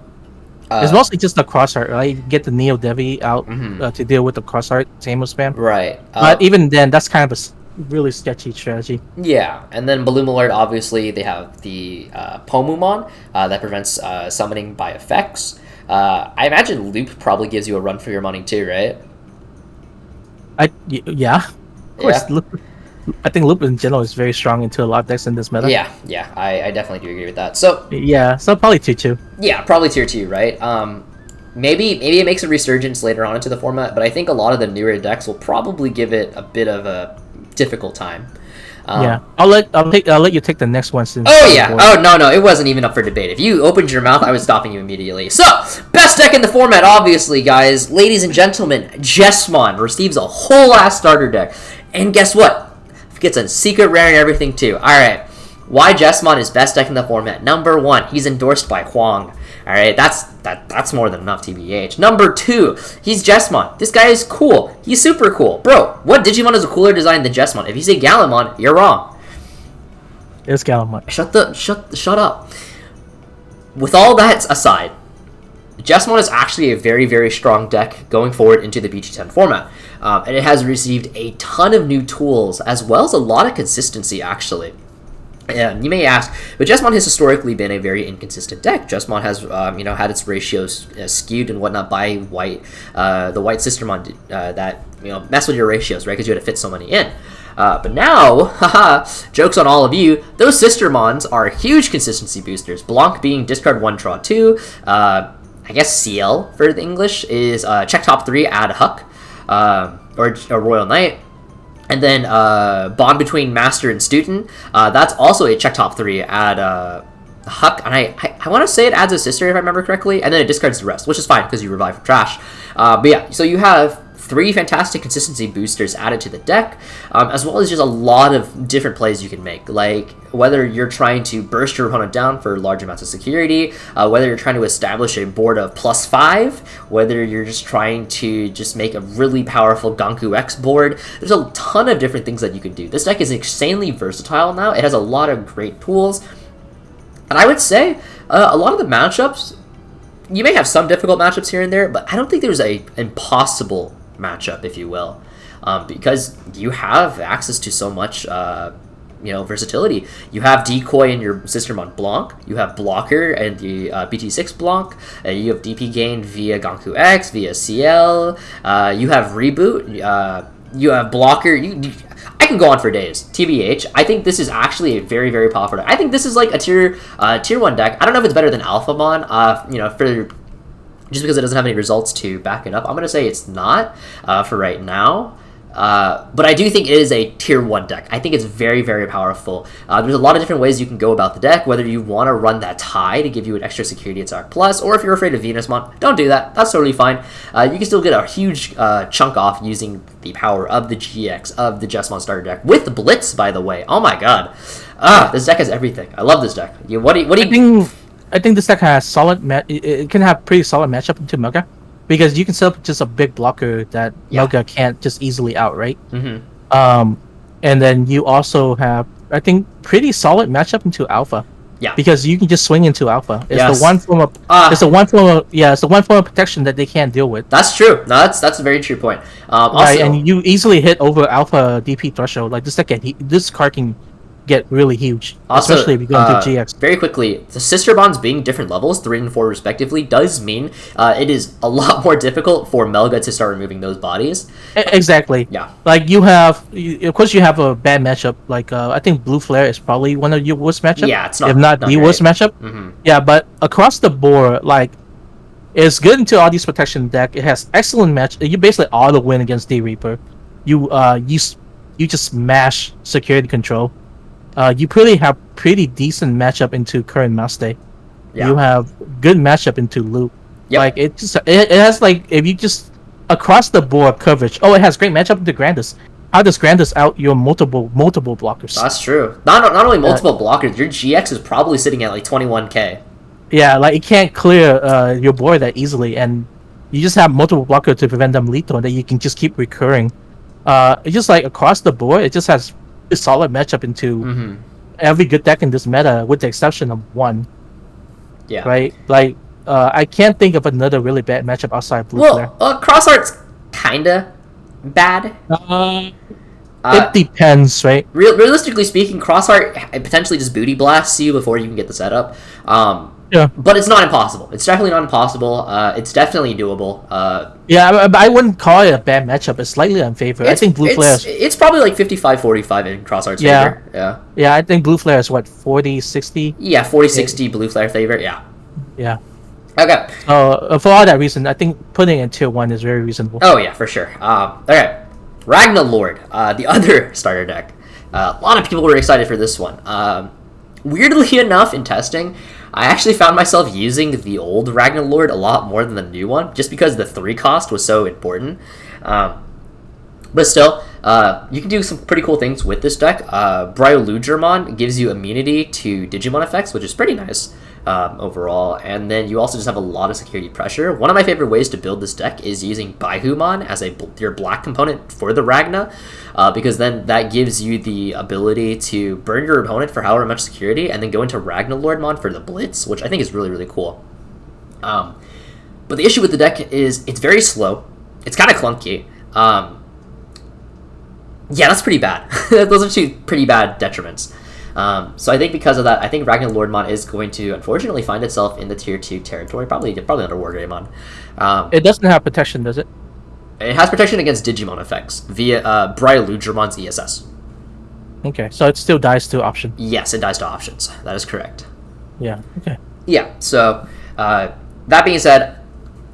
It's mostly just the crossheart, right? Get the Neo Devi out to deal with the crossheart Tamer spam. Right. But even then, that's kind of a really sketchy strategy. Yeah, and then Balloon Alert, obviously, they have the Pomumon that prevents summoning by effects. I imagine Loop probably gives you a run for your money too, right? Yeah. Of course, yeah. Loop, I think Loop in general is very strong into a lot of decks in this meta. Yeah, I definitely do agree with that. So yeah, so probably tier 2. Yeah, probably tier 2, right? Maybe it makes a resurgence later on into the format, but I think a lot of the newer decks will probably give it a bit of a difficult time. Yeah, I'll let you take the next one. Since no, it wasn't even up for debate. If you opened your mouth, I was stopping you immediately. So, best deck in the format, obviously, guys, ladies and gentlemen, Jesmon receives a whole ass starter deck, and guess what? Gets a secret rare and everything too. All right, why Jesmon is best deck in the format? Number 1, he's endorsed by Hoang. All right, that's more than enough, TBH. Number 2, he's Jesmon. This guy is cool. He's super cool, bro. What Digimon is a cooler design than Jesmon? If you say Galamon, you're wrong. It's Galamon. Shut up. With all that aside, Jesmon is actually a very, very strong deck going forward into the BT10 format. And it has received a ton of new tools, as well as a lot of consistency, actually. And you may ask, but Jesmon has historically been a very inconsistent deck. Jesmon has, had its ratios skewed and whatnot by the white Sistermon that, mess with your ratios, right? Because you had to fit so many in. But now, jokes on all of you, those Sistermons are huge consistency boosters. Blanc being discard 1, draw 2. I guess CL for the English is check top 3, add Huck, or Royal Knight. And then Bond between Master and Student. That's also a check top 3 at Huck, and I want to say it adds a sister if I remember correctly, and then it discards the rest, which is fine because you revive from trash. But yeah, so you have 3 fantastic consistency boosters added to the deck, as well as just a lot of different plays you can make, like whether you're trying to burst your opponent down for large amounts of security, whether you're trying to establish a board of +5, whether you're just trying to just make a really powerful Ganku X board. There's a ton of different things that you can do. This deck is insanely versatile now. It has a lot of great tools. And I would say a lot of the matchups, you may have some difficult matchups here and there, but I don't think there's a impossible matchup, if you will, because you have access to so much, versatility. You have Decoy in your Sistermon Blanc, you have Blocker and the BT6 Blanc, you have DP gain via Ganku X, via CL, you have Reboot, you have Blocker, I can go on for days. TBH, I think this is actually a very, very popular deck. I think this is like a tier 1 deck. I don't know if it's better than Alphamon, just because it doesn't have any results to back it up. I'm going to say it's not for right now. But I do think it is a tier 1 deck. I think it's very, very powerful. There's a lot of different ways you can go about the deck, whether you want to run that tie to give you an extra security attack plus, or if you're afraid of Venusmon, don't do that. That's totally fine. You can still get a huge chunk off using the power of the GX of the Jesmon starter deck with the Blitz, by the way. Oh my god. This deck has everything. I love this deck. I think this deck has solid it can have pretty solid matchup into Melga, because you can set up just a big blocker that Melga can't just easily outright. And then you also have, I think, pretty solid matchup into Alpha. Yeah. Because you can just swing into Alpha. It's the one form of it's the one form of protection that they can't deal with. That's true. No, that's a very true point. Right, and you easily hit over Alpha DP threshold. Like this card can get really huge, also, especially if you go into GX. Very quickly, the sister bonds being different levels, 3 and 4 respectively, does mean it is a lot more difficult for Melga to start removing those bodies. Exactly. Yeah. Like of course you have a bad matchup. Like I think Blue Flare is probably one of your worst matchup. Yeah, it's not. If not the worst matchup. Yeah, but across the board, like, it's good into all these protection deck. It has excellent match. You basically auto win against D Reaper. You just smash security control. You have pretty decent matchup into current Maste. Yeah. You have good matchup into Loop. Yep. Like it has, like, if you just across the board coverage. Oh, it has great matchup into Grandis. How does Grandis out your multiple blockers? That's true. Not only multiple blockers, your GX is probably sitting at like 21k. Yeah, like it can't clear your board that easily, and you just have multiple blockers to prevent them lethal, and then you can just keep recurring. It's just like across the board, it just has a solid matchup into every good deck in this meta, with the exception of one. Yeah. Right? Like, I can't think of another really bad matchup outside Blue Flare. Crossheart's kinda bad. It depends, right? Realistically speaking, Crossheart potentially just booty blasts you before you can get the setup. Yeah. But it's not impossible. It's definitely not impossible. It's definitely doable. Yeah, I wouldn't call it a bad matchup. It's slightly unfavored. I think Blue Flare... It's probably like 55-45 in Crossheart's favor. Yeah. Yeah, I think Blue Flare is what, 40-60? Yeah, 40-60 Blue Flare favor, yeah. Yeah. Okay. For all that reason, I think putting it in tier 1 is very reasonable. Oh, yeah, for sure. Okay. Ragnar Lord, the other starter deck. A lot of people were excited for this one. Weirdly enough, in testing, I actually found myself using the old Ragnar Lord a lot more than the new one, just because the 3 cost was so important. But still, you can do some pretty cool things with this deck. Bryoludgermon gives you immunity to Digimon effects, which is pretty nice overall. And then you also just have a lot of security pressure. One of my favorite ways to build this deck is using Baihumon as your black component for the Ragna, because then that gives you the ability to burn your opponent for however much security, and then go into Ragnar Lordmon for the Blitz, which I think is really, really cool. But the issue with the deck is it's very slow. It's kind of clunky. Yeah, that's pretty bad. Those are 2 pretty bad detriments. So I think because of that, I think Ragnar Lordmon is going to unfortunately find itself in the tier 2 territory, probably under War Greymon. It doesn't have protection, does it? It has protection against Digimon effects via Bryoludgermon's ESS. Okay, so it still dies to option. Yes, it dies to options. That is correct. Yeah. Okay. Yeah. So that being said,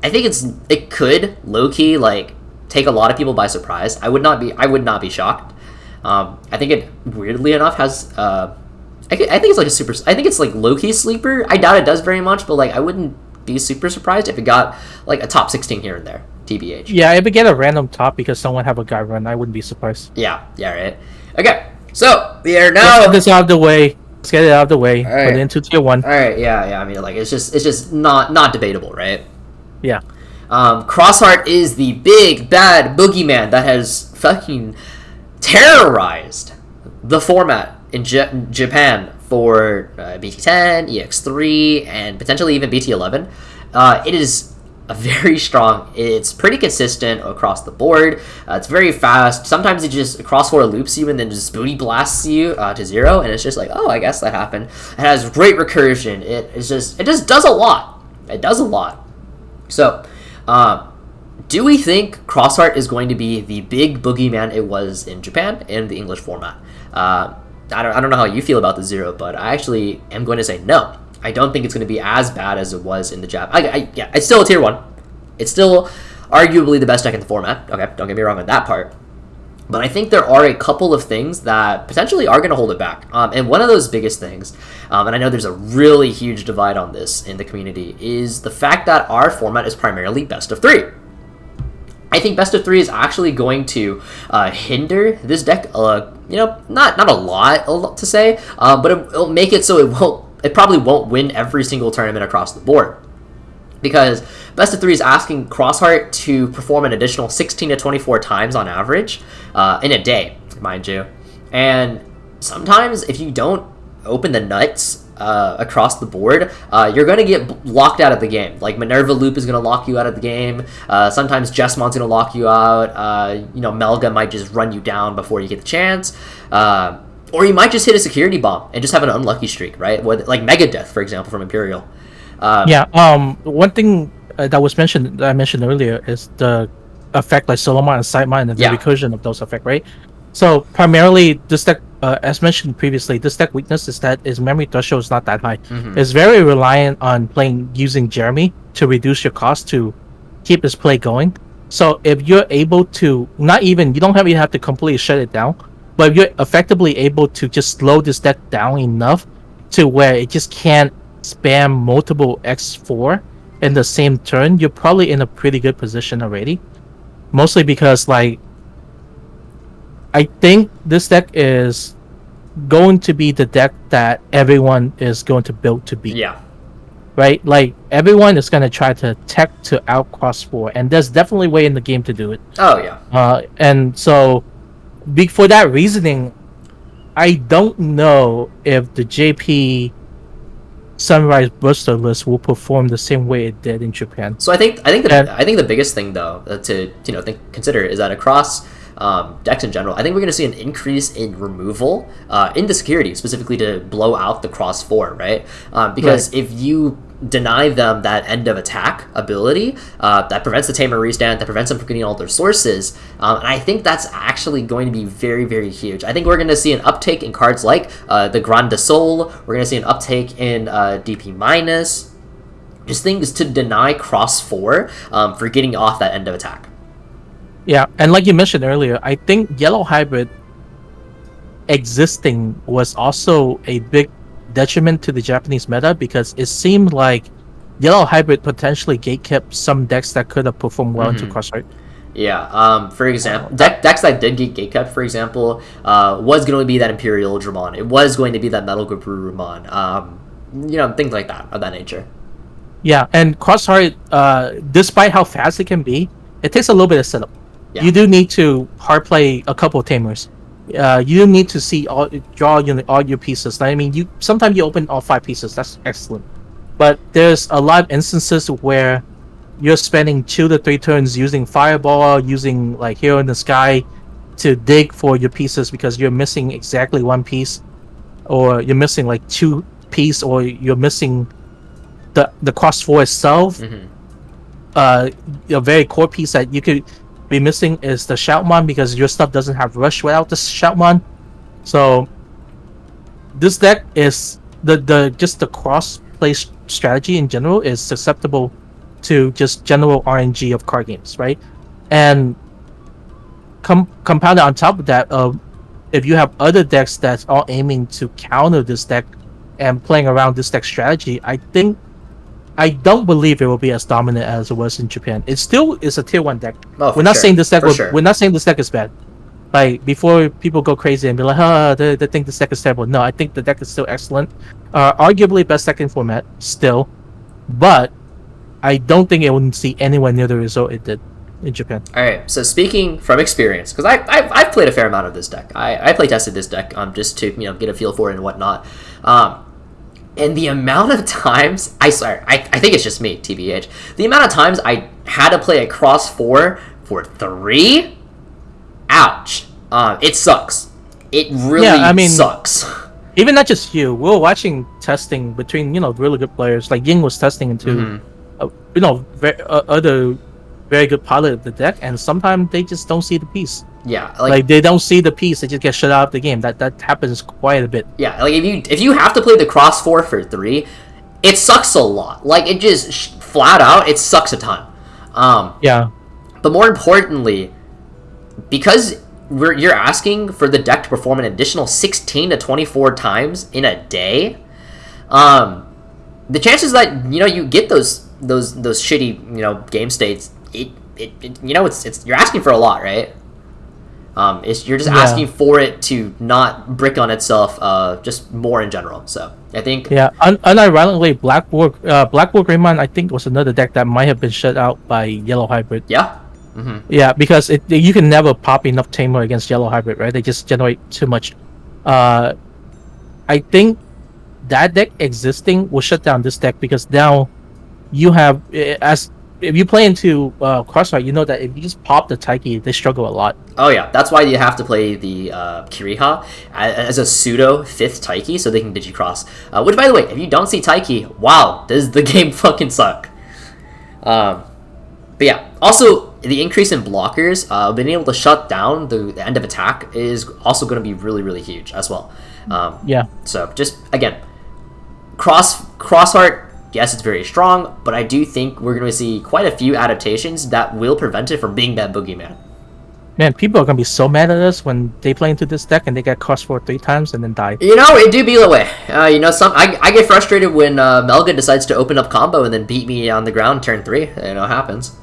I think it could low key like take a lot of people by surprise. I would not be shocked. I think it weirdly enough has. I think it's like a super. I think it's like low key sleeper. I doubt it does very much, but like I wouldn't be super surprised if it got like a top 16 here and there. TBH. Yeah, if it get a random top because someone have a guy run, I wouldn't be surprised. Yeah, right. Okay, so we are now. Let's get this out of the way. Let's get it out of the way. All right. Put it into tier 1. All right, yeah. I mean, like it's just not debatable, right? Yeah. Crossheart is the big bad boogeyman that has fucking terrorized the format in Japan for BT10, EX3, and potentially even BT11. It is a very strong. It's pretty consistent across the board. It's very fast. Sometimes it just cross 4 loops you and then just booty blasts you to 0, and it's just like, oh, I guess that happened. It has great recursion. It just does a lot. It does a lot. So, do we think Crossheart is going to be the big boogeyman it was in Japan in the English format? I don't know how you feel about the 0, but I actually am going to say no. I don't think it's going to be as bad as it was in the Jap. Yeah, it's still a tier 1. It's still arguably the best deck in the format. Okay, don't get me wrong on that part. But I think there are a couple of things that potentially are going to hold it back. And one of those biggest things, and I know there's a really huge divide on this in the community, is the fact that our format is primarily best of 3. I think best of 3 is actually going to hinder this deck, not a lot to say, but it'll make it so it probably won't win every single tournament across the board. Because best of 3 is asking Crossheart to perform an additional 16 to 24 times on average in a day, mind you. And sometimes if you don't open the nuts across the board, you're going to get locked out of the game. Like Minerva Loop is going to lock you out of the game. Sometimes Jessmon's going to lock you out. Melga might just run you down before you get the chance. Or you might just hit a security bomb and just have an unlucky streak, right? Like Mega Death, for example, from Imperial. One thing that I mentioned earlier is the effect like Solomon and Sidemon and the recursion of those effects, right? So primarily this deck, as mentioned previously, this deck weakness is that its memory threshold is not that high. Mm-hmm. It's very reliant on using Jeremy to reduce your cost to keep this play going. So if you're able to, you don't even have to completely shut it down, but if you're effectively able to just slow this deck down enough to where it just can't spam multiple X4 in the same turn, you're probably in a pretty good position already. Mostly because, I think this deck is going to be the deck that everyone is going to build to beat. Yeah. Right? Like, everyone is going to try to tech to out cross 4, and there's definitely a way in the game to do it. Oh, yeah. And so, for that reasoning, I don't know if the JP Sunrise Buster list will perform the same way it did in Japan. So I think the biggest thing though to consider is that across decks in general, I think we're going to see an increase in removal in the security, specifically to blow out the cross 4, right? Because if you deny them that end of attack ability, that prevents the Tamer restand, that prevents them from getting all their sources, and I think that's actually going to be very, very huge. I think we're going to see an uptake in cards like the Grande Soul. We're going to see an uptake in DP minus, just things to deny cross 4 for getting off that end of attack. Yeah, and like you mentioned earlier, I think Yellow Hybrid existing was also a big detriment to the Japanese meta, because it seemed like Yellow Hybrid potentially gatekept some decks that could have performed well into Crossheart. Yeah, for example, decks that did get gatekept, for example, was going to be that Imperial Dramon. It was going to be that Metal Garurumon. Things like that, of that nature. Yeah, and Crossheart, despite how fast it can be, it takes a little bit of setup. Yeah. You do need to hard play a couple of Tamers. You need to see draw all your pieces. I mean, sometimes you open all 5 pieces. That's excellent. But there's a lot of instances where you're spending 2 to 3 turns using Fireball, using like Hero in the Sky to dig for your pieces because you're missing exactly 1 piece, or you're missing like 2 pieces, or you're missing the cross 4 itself. A very core piece that you could be missing is the Shoutmon, because your stuff doesn't have rush without the Shoutmon. So this deck is the cross play strategy in general is susceptible to just general RNG of card games, right? And compounded on top of that, if you have other decks that's all aiming to counter this deck and playing around this deck strategy, I don't believe it will be as dominant as it was in Japan. It still is a tier 1 deck. Oh, We're not saying this deck. Sure. We're not saying this deck is bad. Like, before people go crazy and be like, "Oh, they think this deck is terrible." No, I think the deck is still excellent. Arguably best deck in format still, but I don't think it would see anywhere near the result it did in Japan. All right. So speaking from experience, because I've played a fair amount of this deck. I play tested this deck just to get a feel for it and whatnot. And the amount of times, I swear, I think it's just me, TBH. The amount of times I had to play a cross 4 for 3, ouch. It sucks. It really sucks. Even not just you. We were watching testing between really good players. Like Ying was testing into other very good pilot of the deck, and sometimes they just don't see the piece. Yeah, like they don't see the piece, they just get shut out of the game. That happens quite a bit. Yeah, like if you have to play the cross 4 for 3, it sucks a lot. Like it just flat out, it sucks a ton. Yeah. But more importantly, because you're asking for the deck to perform an additional 16 to 24 times in a day, the chances that you get those shitty game states, it's you're asking for a lot, right? You're just asking for it to not brick on itself, just more in general. So I think unironically, Blackboard Greymont I think was another deck that might have been shut out by Yellow Hybrid. Yeah. Yeah, because you can never pop enough Tamer against Yellow Hybrid, right? They just generate too much. I think that deck existing will shut down this deck, because now you have, if you play into Crossfire, you know that if you just pop the Taiki, they struggle a lot. Oh yeah, that's why you have to play the Kiriha as a pseudo 5th Taiki so they can Digicross. Which, by the way, if you don't see Taiki, wow, does the game fucking suck. But yeah, also the increase in blockers, being able to shut down the end of attack is also going to be really, really huge as well. So just again, Crossheart. Yes, it's very strong, but I do think we're going to see quite a few adaptations that will prevent it from being that boogeyman. Man, people are going to be so mad at us when they play into this deck and they get cross 4 3 times and then die. It do be the way. I get frustrated when Melga decides to open up combo and then beat me on the ground turn 3. It happens.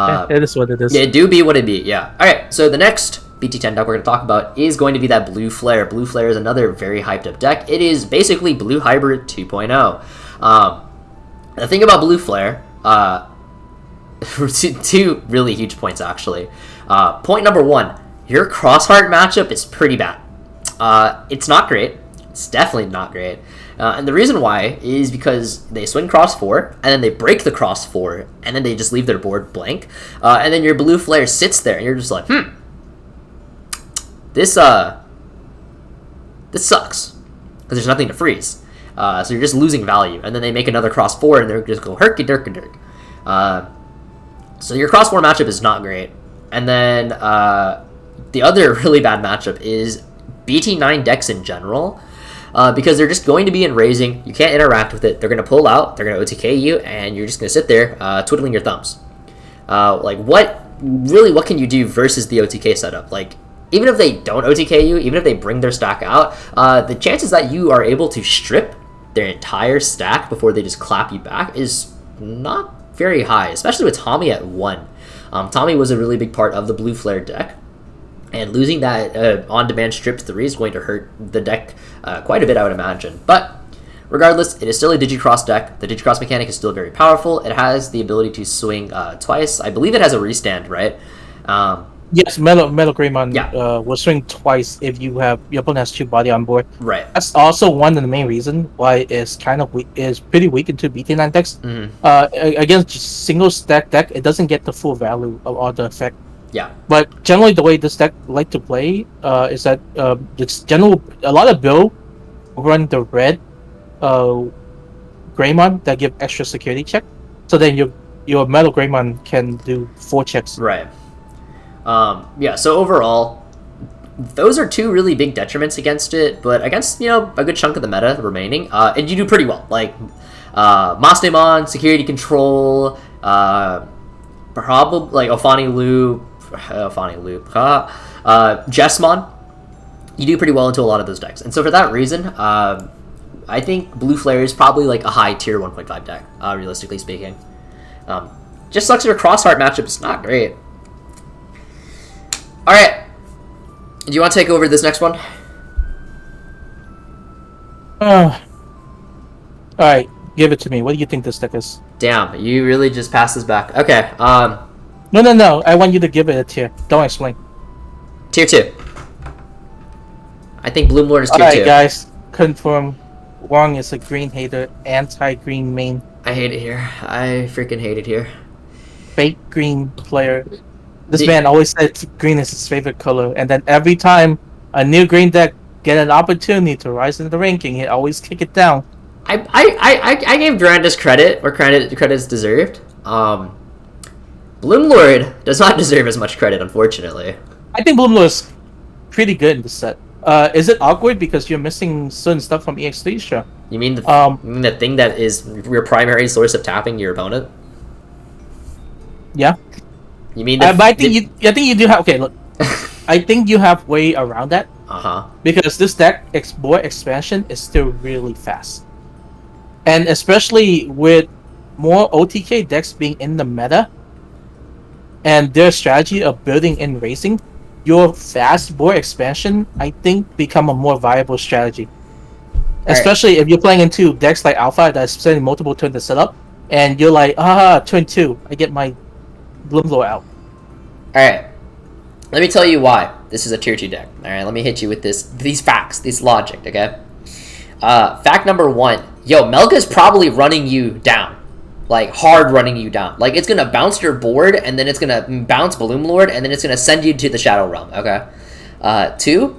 It is what it is. Yeah, it do be what it be, yeah. Alright, so the next BT10 deck we're going to talk about is going to be that Blue Flare. Blue Flare is another very hyped up deck. It is basically Blue Hybrid 2.0. The thing about Blue Flare, two really huge points actually. Point number 1, your Crossheart matchup is pretty bad. It's not great. It's definitely not great. And the reason why is because they swing cross 4, and then they break the cross 4, and then they just leave their board blank. And then your Blue Flare sits there, and you're just like, this sucks. Because there's nothing to freeze. So you're just losing value. And then they make another cross 4, and they're just go herky-dirk-a-dirk. So your cross 4 matchup is not great. And then the other really bad matchup is BT9 decks in general. Because they're just going to be in raising. You can't interact with it. They're going to pull out. They're going to OTK you. And you're just going to sit there twiddling your thumbs. What can you do versus the OTK setup? Like, even if they don't OTK you, even if they bring their stack out, the chances that you are able to strip their entire stack before they just clap you back is not very high, especially with Tommy at 1. Tommy was a really big part of the Blue Flare deck, and losing that on-demand strip 3 is going to hurt the deck quite a bit, I would imagine. But regardless, it is still a Digicross deck. The Digicross mechanic is still very powerful. It has the ability to swing twice. I believe it has a restand, right? Yes, Metal Greymont will swing twice if your opponent has 2 body on board. Right. That's also one of the main reasons why it's pretty weak into BT9 decks. Against single stack deck, it doesn't get the full value of all the effect. Yeah. But generally, the way this deck like to play is that it's a lot of build run the red Greymont that give extra security check. So then your Metal Greymont can do 4 checks. Right. So overall, those are 2 really big detriments against it, but against, a good chunk of the meta remaining, and you do pretty well. Like, Mossdemon, security control, probably, like, Ophani Loop, Jessmon, you do pretty well into a lot of those decks. And so for that reason, I think Blue Flare is probably like a high tier 1.5 deck, realistically speaking. Just sucks your Crossheart matchup is not great. Alright. Do you want to take over this next one? Alright, give it to me. What do you think this deck is? Damn, you really just passed this back. Okay, No. I want you to give it a tier. Don't explain. Tier 2. I think Bloom Lord is tier 2. Alright, guys. Confirm. Hoang is a green hater. Anti-green main. I hate it here. I freaking hate it here. Fake green player. This man always said green is his favorite color, and then every time a new green deck get an opportunity to rise in the ranking, he always kick it down. I gave Durandus credit where credit is deserved. Bloom Lord does not deserve as much credit, unfortunately. I think Bloom Lord is pretty good in the set. Is it awkward because you're missing certain stuff from EX3? Sure. You mean the thing that is your primary source of tapping your opponent? Yeah. You mean? But I think you do have. Okay, look. I think you have way around that. Because this deck board expansion is still really fast, and especially with more OTK decks being in the meta, and their strategy of building in racing, your fast board expansion, I think, become a more viable strategy. Especially if you're playing into decks like Alpha that's sending multiple turns to set up, and you're like, turn 2, I get my Bloom Lord out. Alright. Let me tell you why this is a tier 2 deck. Alright, let me hit you with these facts, this logic, okay? Fact number 1. Yo, Melga's probably running you down. Like, hard running you down. Like, it's gonna bounce your board, and then it's gonna bounce Bloom Lord, and then it's gonna send you to the Shadow Realm, okay? 2.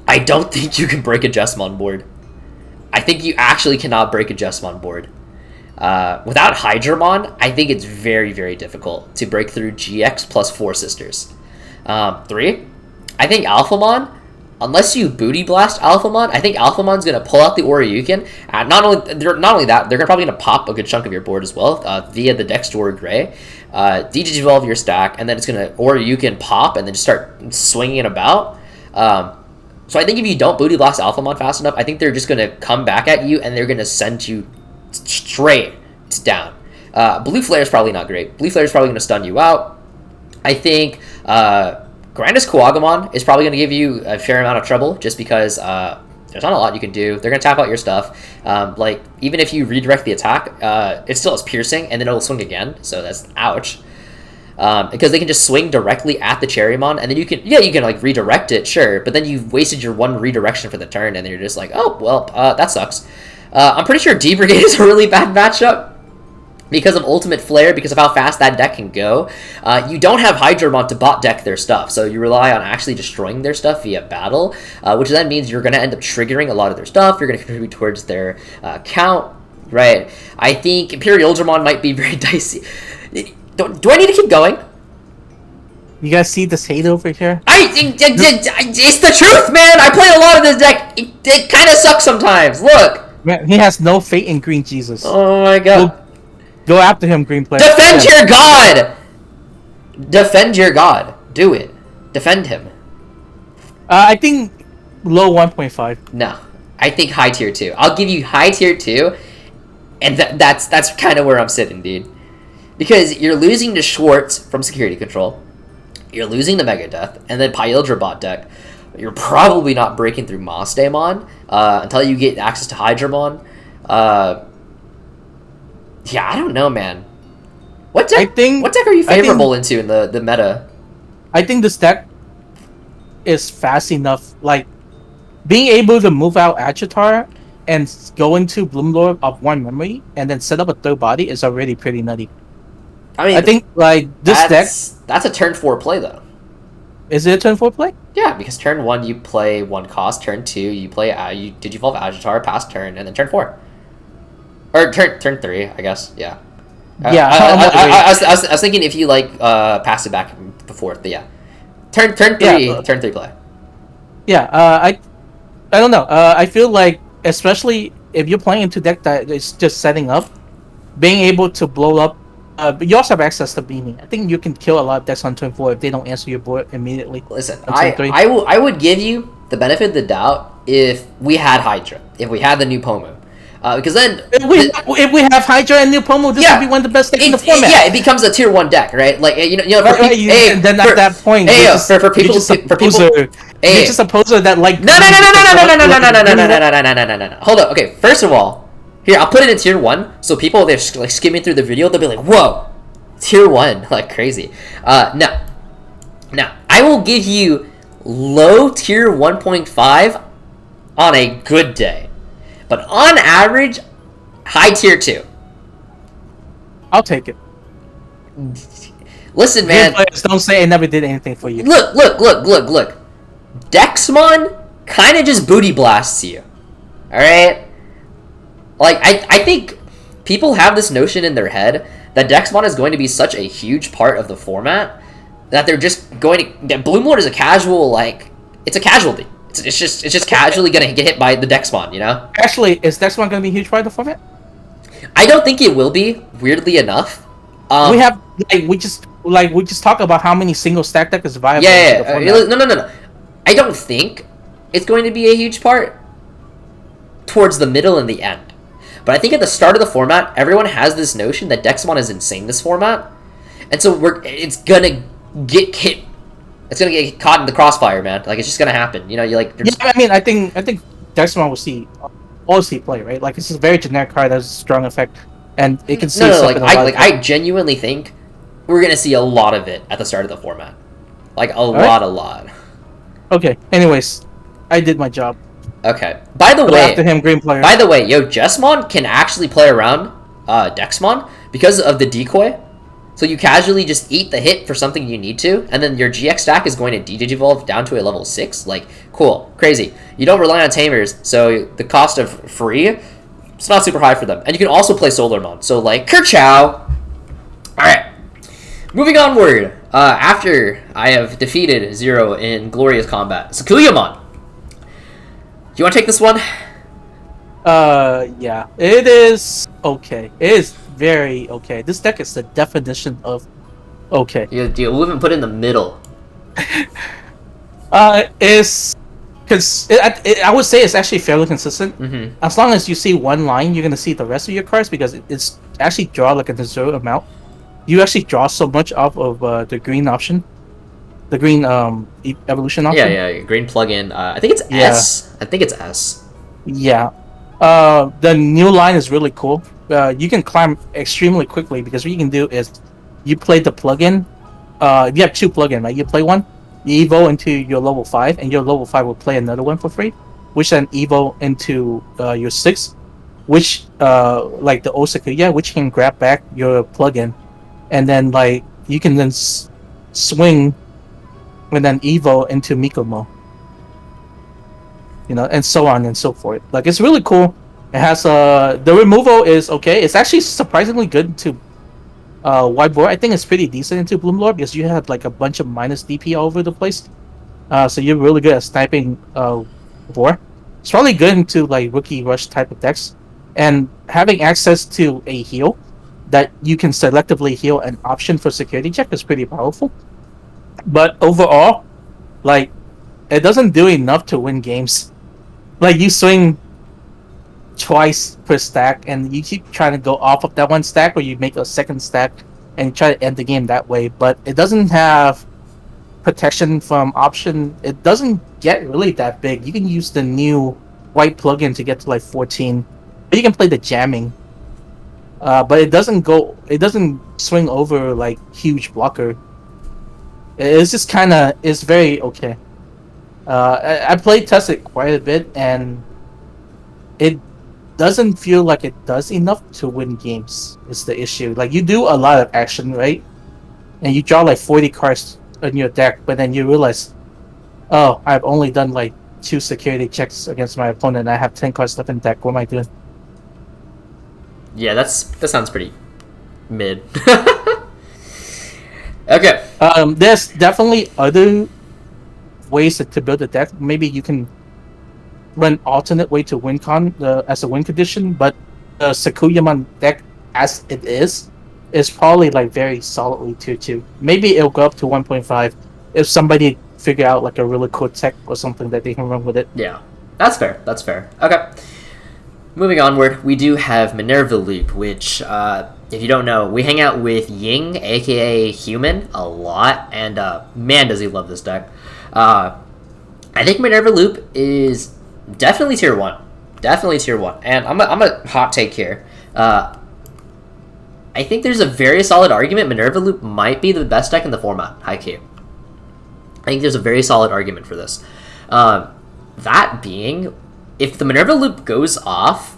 I don't think you can break a Jessamon board. I think you actually cannot break a Jessamon board. Without Hydramon, I think it's very, very difficult to break through GX plus 4 sisters. 3, I think Alphamon, unless you booty blast Alphamon, I think Alphamon's gonna pull out the Oryukin. Not only that, they're probably gonna pop a good chunk of your board as well via the Dextor Gray. Digivolve your stack, and then it's gonna Oryukin pop, and then just start swinging it about. So I think if you don't booty blast Alphamon fast enough, I think they're just gonna come back at you, and they're gonna send you straight down. Blue Flare is probably not great. Blue Flare is probably gonna stun you out. I think Grandis Kuwagamon is probably going to give you a fair amount of trouble just because there's not a lot you can do. They're going to tap out your stuff. Like, even if you redirect the attack, it still has piercing, and then it'll swing again, so that's ouch. Because they can just swing directly at the Cherrymon, and then you can like redirect it, sure, but then you've wasted your one redirection for the turn, and then you're just like, oh, well, that sucks. I'm pretty sure D-Brigade is a really bad matchup. Because of Ultimate Flare, because of how fast that deck can go. You don't have Hydramon to bot deck their stuff, so you rely on actually destroying their stuff via battle, which then means you're going to end up triggering a lot of their stuff, you're going to contribute towards their count, right? I think Imperial Dramon might be very dicey. Do I need to keep going? You guys see this hate over here? It's the truth, man! I play a lot of this deck, it kind of sucks sometimes, look! Man, he has no faith in Green Jesus. Oh my god. Go after him, green player. Defend your god! Defend your god. Do it. Defend him. I think low 1.5. No. I think high tier 2. I'll give you high tier 2, and that's kind of where I'm sitting, dude. Because you're losing to Schwartz from Security Control. You're losing the Mega Death, and then Pyildra bot deck. You're probably not breaking through Mossdemon until you get access to Hydramon. Yeah, I don't know, man. What deck are you favorable into in the meta? I think this deck is fast enough. Like, being able to move out Agitar and go into Bloom Lord of 1 memory and then set up a third body is already pretty nutty. I mean, I think, like, this deck... That's a turn 4 play, though. Is it a turn 4 play? Yeah, because turn 1 you play 1 cost, turn 2 you play... you Digivolve Agitar, pass turn, and then turn 4. Or turn 3, I guess. Yeah. Yeah. I was thinking if you like pass it back before, but yeah. Turn 3 play. Yeah. I don't know. I feel like, especially if you're playing into deck that is just setting up, being able to blow up. But you also have access to beaming. I think you can kill a lot of decks on turn 4 if they don't answer your board immediately. Listen, I would give you the benefit of the doubt if we had Hydra, if we had the new Pomu. Because then... If we have Hydra and new Pomu, this would be one of the best decks in the format. Yeah, it becomes a tier 1 deck, right? Like, then at that point, for people... You're just a poser that like... No. Hold up. Okay, first of all, here, I'll put it in tier 1, so people, they're like skimming through the video, they'll be like, whoa, tier 1, like crazy. Now, I will give you low tier 1.5 on a good day. But on average, high tier 2. I'll take it. Listen, man. Don't say I never did anything for you. Look. Dexmon kind of just booty blasts you. Alright? Like, I think people have this notion in their head that Dexmon is going to be such a huge part of the format that they're just going to... That Bloom Lord is a casual, like... It's a casualty. It's just casually gonna get hit by the Dexmon, you know? Actually, is Dexmon gonna be a huge part of the format? I don't think it will be, weirdly enough. We just talk about how many single stack deck is viable. No. I don't think it's going to be a huge part towards the middle and the end. But I think at the start of the format, everyone has this notion that Dexmon is insane this format. And so it's gonna get hit. It's gonna get caught in the crossfire, man. Like, it's just gonna happen. You know, you like... Yeah, I mean, I think Dexmon will always see play, right? Like, it's a very generic card that has a strong effect. And it can see... I genuinely think we're gonna see a lot of it at the start of the format. Like, a lot. Okay, anyways. I did my job. Okay. By the way... After him, green player. By the way, Jessmon can actually play around Dexmon because of the decoy. So you casually just eat the hit for something you need to, and then your GX stack is going to Digivolve down to a level 6. Like, cool. Crazy. You don't rely on Tamers, so the cost of free, it's not super high for them. And you can also play Solarmon. So, like, kerchow! Alright. Moving onward. After I have defeated Zero in glorious combat, Sakuyamon. Do you want to take this one? Yeah. It is okay. It is very okay. This deck is the definition of okay. You even put it in the middle. Is because I would say it's actually fairly consistent. Mm-hmm. As long as you see one line, you're gonna see the rest of your cards because it's actually draw like a zero amount. You actually draw so much off of the green option, the green evolution option. Yeah, green plugin. I think it's S. I think it's S. Yeah. The new line is really cool. You can climb extremely quickly because what you can do is you play the plugin. You have two plugin, right? You play one, you evo into your level 5, and your level 5 will play another one for free, which then evo into your 6, which like the Osakuya, which can grab back your plugin, and then like you can then swing and then evo into Mikomo. You know, and so on and so forth. Like, it's really cool. It has the removal is okay. It's actually surprisingly good into white board. I think it's pretty decent into Bloom Lord because you have like a bunch of minus DP all over the place. So you're really good at sniping board. It's probably good into like rookie rush type of decks, and having access to a heal that you can selectively heal an option for security check is pretty powerful. But overall, like, it doesn't do enough to win games. Like, you swing twice per stack, and you keep trying to go off of that one stack, or you make a second stack and try to end the game that way. But it doesn't have protection from option. It doesn't get really that big. You can use the new white plugin to get to like 14. You can play the jamming, but it doesn't swing over like huge blocker. It's just kind of, it's very okay. I play tested quite a bit, and it doesn't feel like it does enough to win games. Is the issue. Like, you do a lot of action, right? And you draw like 40 cards in your deck, but then you realize, oh, I've only done like 2 security checks against my opponent, and I have 10 cards left in deck. What am I doing? Yeah, that sounds pretty mid. Okay. There's definitely other ways to build a deck. Maybe you can run alternate way to win as a win condition, but the Sakuyamon deck as it is probably like very solidly tier 2. Maybe it'll go up to 1.5 if somebody figure out like a really cool tech or something that they can run with it. Yeah, that's fair. That's fair. Okay. Moving onward, we do have Minerva Loop, which, if you don't know, we hang out with Ying, aka Human, a lot, and man, does he love this deck. I think Minerva Loop is definitely tier 1. Definitely tier 1. And I'm a hot take here. I think there's a very solid argument Minerva Loop might be the best deck in the format, high Q. I think there's a very solid argument for this. That being, if the Minerva Loop goes off,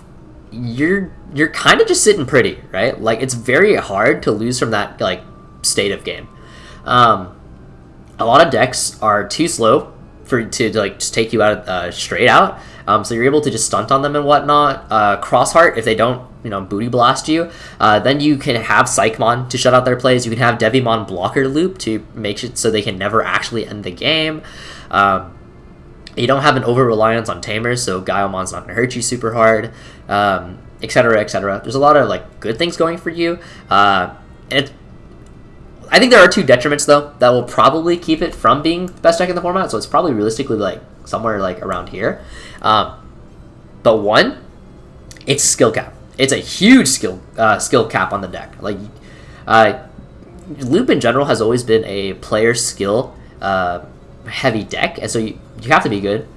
you're kind of just sitting pretty, right? Like, it's very hard to lose from that like state of game. A lot of decks are too slow to like just take you out straight out. So you're able to just stunt on them and whatnot. Crossheart, if they don't booty blast you, then you can have Psychmon to shut out their plays. You can have Devimon blocker loop to make it so they can never actually end the game. You don't have an over-reliance on Tamers, so Gaiomon's not going to hurt you super hard, etc., etc. There's a lot of like good things going for you. I think there are 2 detriments, though, that will probably keep it from being the best deck in the format, so it's probably realistically like somewhere like around here. But one, it's skill cap. It's a huge skill cap on the deck. Like, Loop in general has always been a player skill heavy deck, and so you have to be good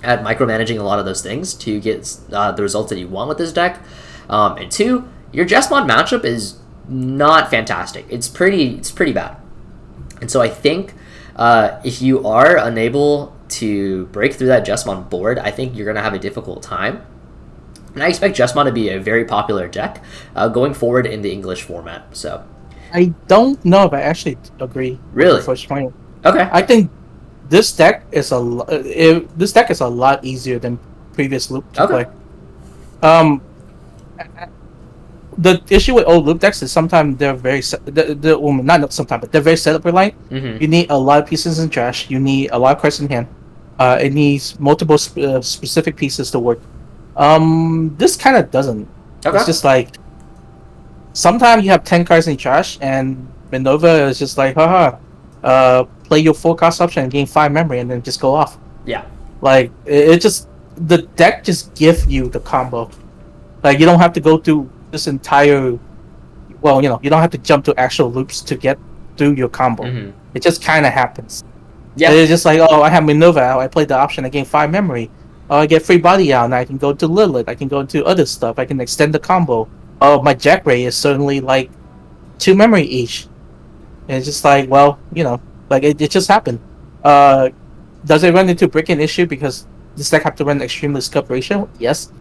at micromanaging a lot of those things to get the results that you want with this deck. And 2, your Jesmon matchup is not fantastic. It's pretty bad. And so I think if you are unable to break through that Jesmon board, I think you're going to have a difficult time. And I expect Jesmon to be a very popular deck going forward in the English format. So I don't know if I actually agree. Really? With the first point. Okay. I think this deck is a lot easier than previous Loop to play. The issue with old Loop decks is sometimes they're very not sometimes, but they're very setup reliant. Mm-hmm. You need a lot of pieces in trash. You need a lot of cards in hand. It needs multiple specific pieces to work. This kind of doesn't. Okay. It's just like sometimes you have 10 cards in trash, and Minerva is just like, play your full cost option and gain 5 memory, and then just go off. Yeah. Like it just the deck just gives you the combo. Like you don't have to go through this entire. Well, you don't have to jump to actual loops to get through your combo. Mm-hmm. It just kind of happens. Yeah. And it's just like, I have Minerva out. I played the option. I gain 5 memory. I get free body out, and I can go to Lilith. I can go into other stuff. I can extend the combo. My Jack Ray is certainly like 2 memory each. And it's just like, like it just happened. Does it run into a break-in issue because this deck have to run extremely scuff ratio? Yes.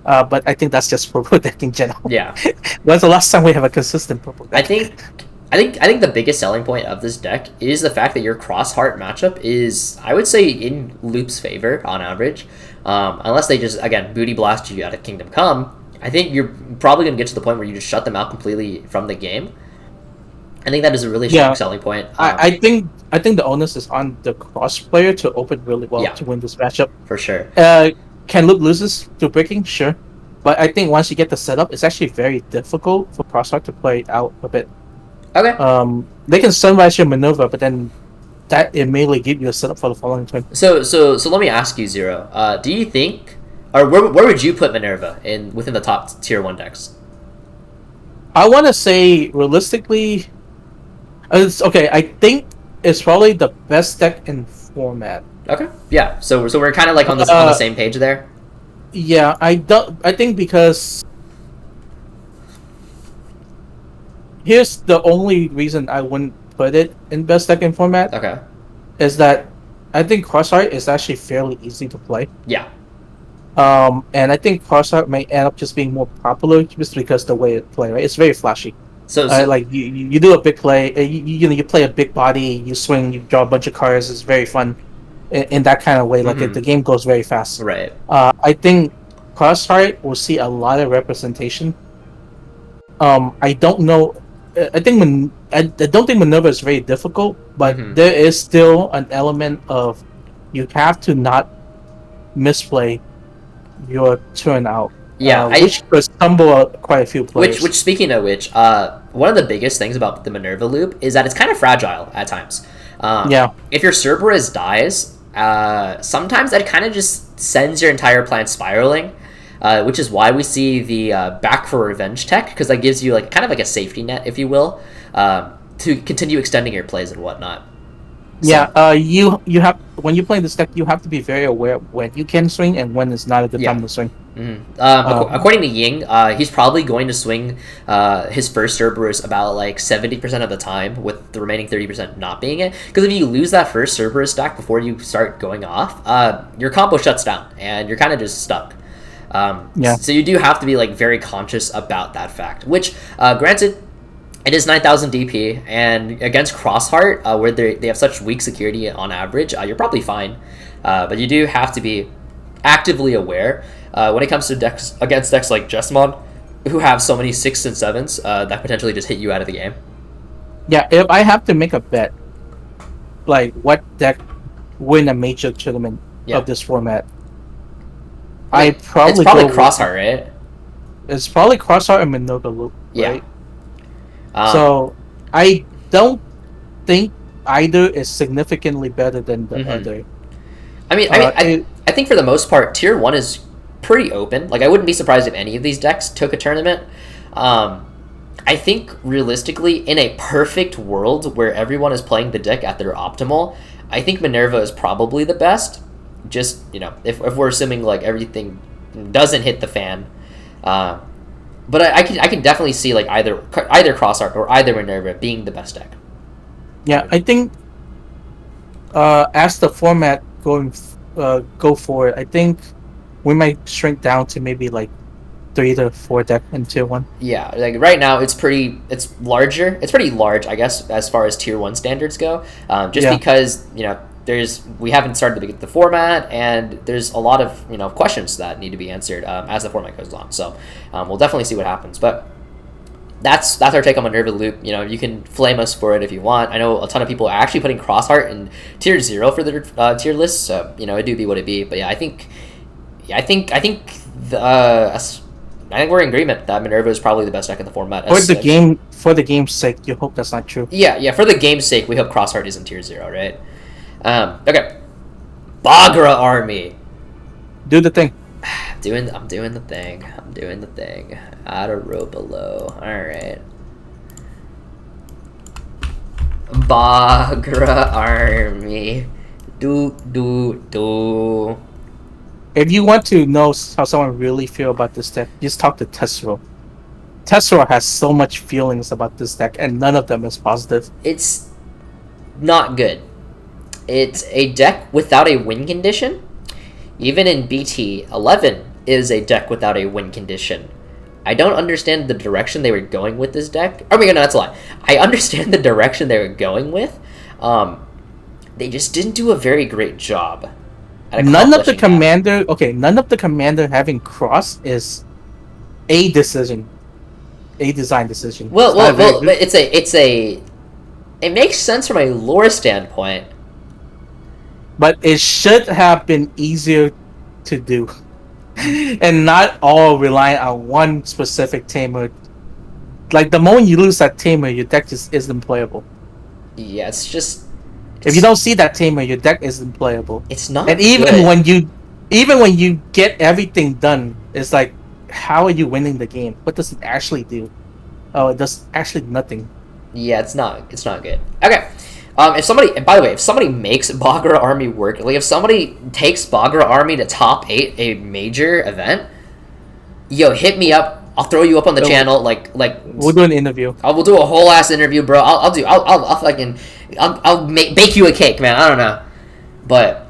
But I think that's just purple deck in general. Yeah. When's the last time we have a consistent purple deck? I think the biggest selling point of this deck is the fact that your Crossheart matchup is, I would say, in Loop's favor on average. Unless they just, again, booty blast you out of Kingdom Come, I think you're probably going to get to the point where you just shut them out completely from the game. I think that is a really strong selling point. I think the onus is on the cross player to open really well to win this matchup. For sure. Can Loop loses to breaking? Sure. But I think once you get the setup, it's actually very difficult for Crossheart to play out a bit. Okay. They can sunrise your Minerva, but then that immediately give you a setup for the following turn. So let me ask you, Zero. Do you think, or where would you put Minerva within the top tier 1 decks? I want to say realistically, I think it's probably the best deck in format. Okay. Yeah. So we're kind of like on the same page there. Yeah, I think because here's the only reason I wouldn't put it in best deck in format. Okay. Is that I think Crossheart is actually fairly easy to play. Yeah. And I think Crossheart may end up just being more popular just because the way it plays, right? It's very flashy. So like you do a big play, you play a big body, you swing, you draw a bunch of cards. It's very fun in that kind of way. Like the game goes very fast. Right. I think Crossheart will see a lot of representation. I don't know. I don't think Minerva is very difficult, but there is still an element of you have to not misplay your turn out. Yeah, which could stumble out quite a few players. Which speaking of which, one of the biggest things about the Minerva Loop is that it's kind of fragile at times. If your Cerberus dies, sometimes that kind of just sends your entire plan spiraling, which is why we see the back for revenge tech, because that gives you like kind of like a safety net, if you will, to continue extending your plays and whatnot. So, you have, when you play this deck, you have to be very aware when you can swing and when it's not a good time to swing. According to Ying, he's probably going to swing his first Cerberus about like 70% of the time, with the remaining 30% not being it. Because if you lose that first Cerberus stack before you start going off, your combo shuts down and you're kind of just stuck. So you do have to be like very conscious about that fact. Which, granted, it is 9,000 DP, and against Crossheart, where they have such weak security on average, you're probably fine. But you do have to be actively aware when it comes to decks against decks like Jesmon, who have so many 6s and 7s that potentially just hit you out of the game. Yeah, if I have to make a bet, like what deck win a major tournament of this format, it's probably Crossheart, right? It's probably Crossheart and Minerva Loop, right? So I don't think either is significantly better than the other. I think for the most part, Tier 1 is pretty open. Like, I wouldn't be surprised if any of these decks took a tournament. I think, realistically, in a perfect world where everyone is playing the deck at their optimal, I think Minerva is probably the best. Just, if we're assuming, like, everything doesn't hit the fan. But I can definitely see, like, either Crossheart or either Minerva being the best deck. Yeah, I think as the format go forward, I think we might shrink down to maybe like 3 to 4 deck in Tier 1. Yeah, like right now it's larger. It's pretty large, I guess, as far as Tier 1 standards go. Because we haven't started the format, and there's a lot of questions that need to be answered as the format goes along. So we'll definitely see what happens. But that's our take on Minerva Loop. You can flame us for it if you want. I know a ton of people are actually putting Crossheart in Tier 0 for their tier list. So it do be what it be. But yeah, I think we're in agreement that Minerva is probably the best deck in the format. For the game's sake, you hope that's not true. Yeah. For the game's sake, we hope Crossheart is in Tier 0, right? Okay. Bagra Army. Do the thing. I'm doing the thing. Out of row below. Alright. Bagra Army. Do. If you want to know how someone really feel about this deck, just talk to Tessero. Tessero has so much feelings about this deck, and none of them is positive. It's not good. It's a deck without a win condition. Even in BT11 is a deck without a win condition. I don't understand the direction they were going with this deck. Oh my god, no, that's a lie. I understand the direction they were going with. They just didn't do a very great job. None of the commander having cross is a decision, a design decision. Well, it makes sense from a lore standpoint. But it should have been easier to do. And not all rely on one specific tamer. Like, the moment you lose that tamer, your deck just isn't playable. Yeah, if you don't see that tamer, your deck isn't playable. It's not. And even when you get everything done, it's like, how are you winning the game? What does it actually do? Oh, it does actually nothing. Yeah, it's not good. Okay. If somebody makes Bagra Army work, like if somebody takes Bagra Army to top 8 a major event, hit me up. I'll throw you up on the channel. Like we'll do an interview. We'll do a whole ass interview, bro. I'll bake you a cake, man. I don't know, but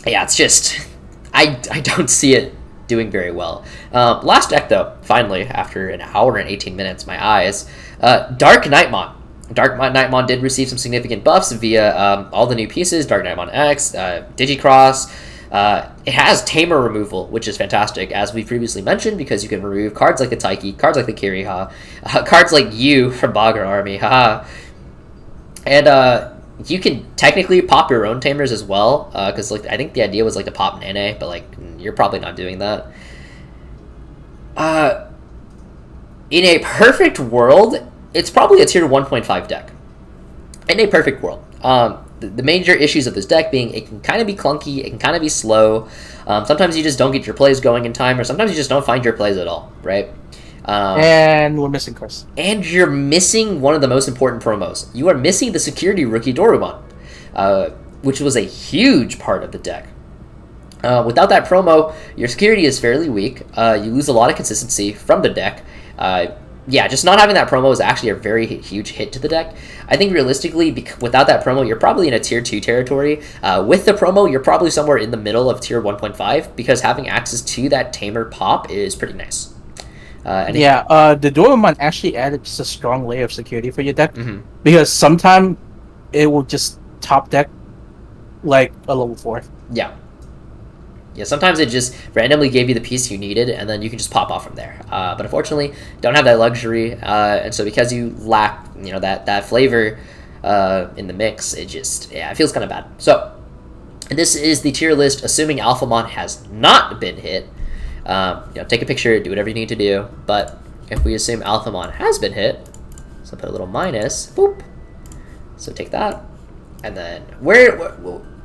yeah, it's just I don't see it doing very well. Last deck though, finally after an hour and 18 minutes, my eyes. Dark Nightmod. Dark Nightmod did receive some significant buffs via all the new pieces, Dark Nightmod X, Digicross. It has Tamer removal, which is fantastic, as we previously mentioned, because you can remove cards like the Taiki, cards like the Kiriha, cards like you from Bagra Army, haha. And you can technically pop your own Tamers as well, because I think the idea was to pop Nene, but you're probably not doing that. In a perfect world, it's probably a tier 1.5 deck. In a perfect world. the major issues of this deck being it can kind of be clunky, it can kind of be slow. Sometimes you just don't get your plays going in time, or sometimes you just don't find your plays at all, right? And we're missing Chris. And you're missing one of the most important promos. You are missing the security rookie Dorumon, which was a huge part of the deck. Without that promo, your security is fairly weak. You lose a lot of consistency from the deck. Just not having that promo is actually a very huge hit to the deck. I think realistically, without that promo, you're probably in a tier 2 territory. With the promo, you're probably somewhere in the middle of tier 1.5 because having access to that Tamer pop is pretty nice. The Dorumon actually added just a strong layer of security for your deck because sometimes it will just top deck like a level 4. Yeah, sometimes it just randomly gave you the piece you needed, and then you can just pop off from there. But unfortunately, don't have that luxury, and so because you lack, that flavor in the mix, it feels kind of bad. So, this is the tier list, assuming Alphamon has not been hit. Take a picture, do whatever you need to do. But if we assume Alphamon has been hit, so put a little minus, boop. So take that, and then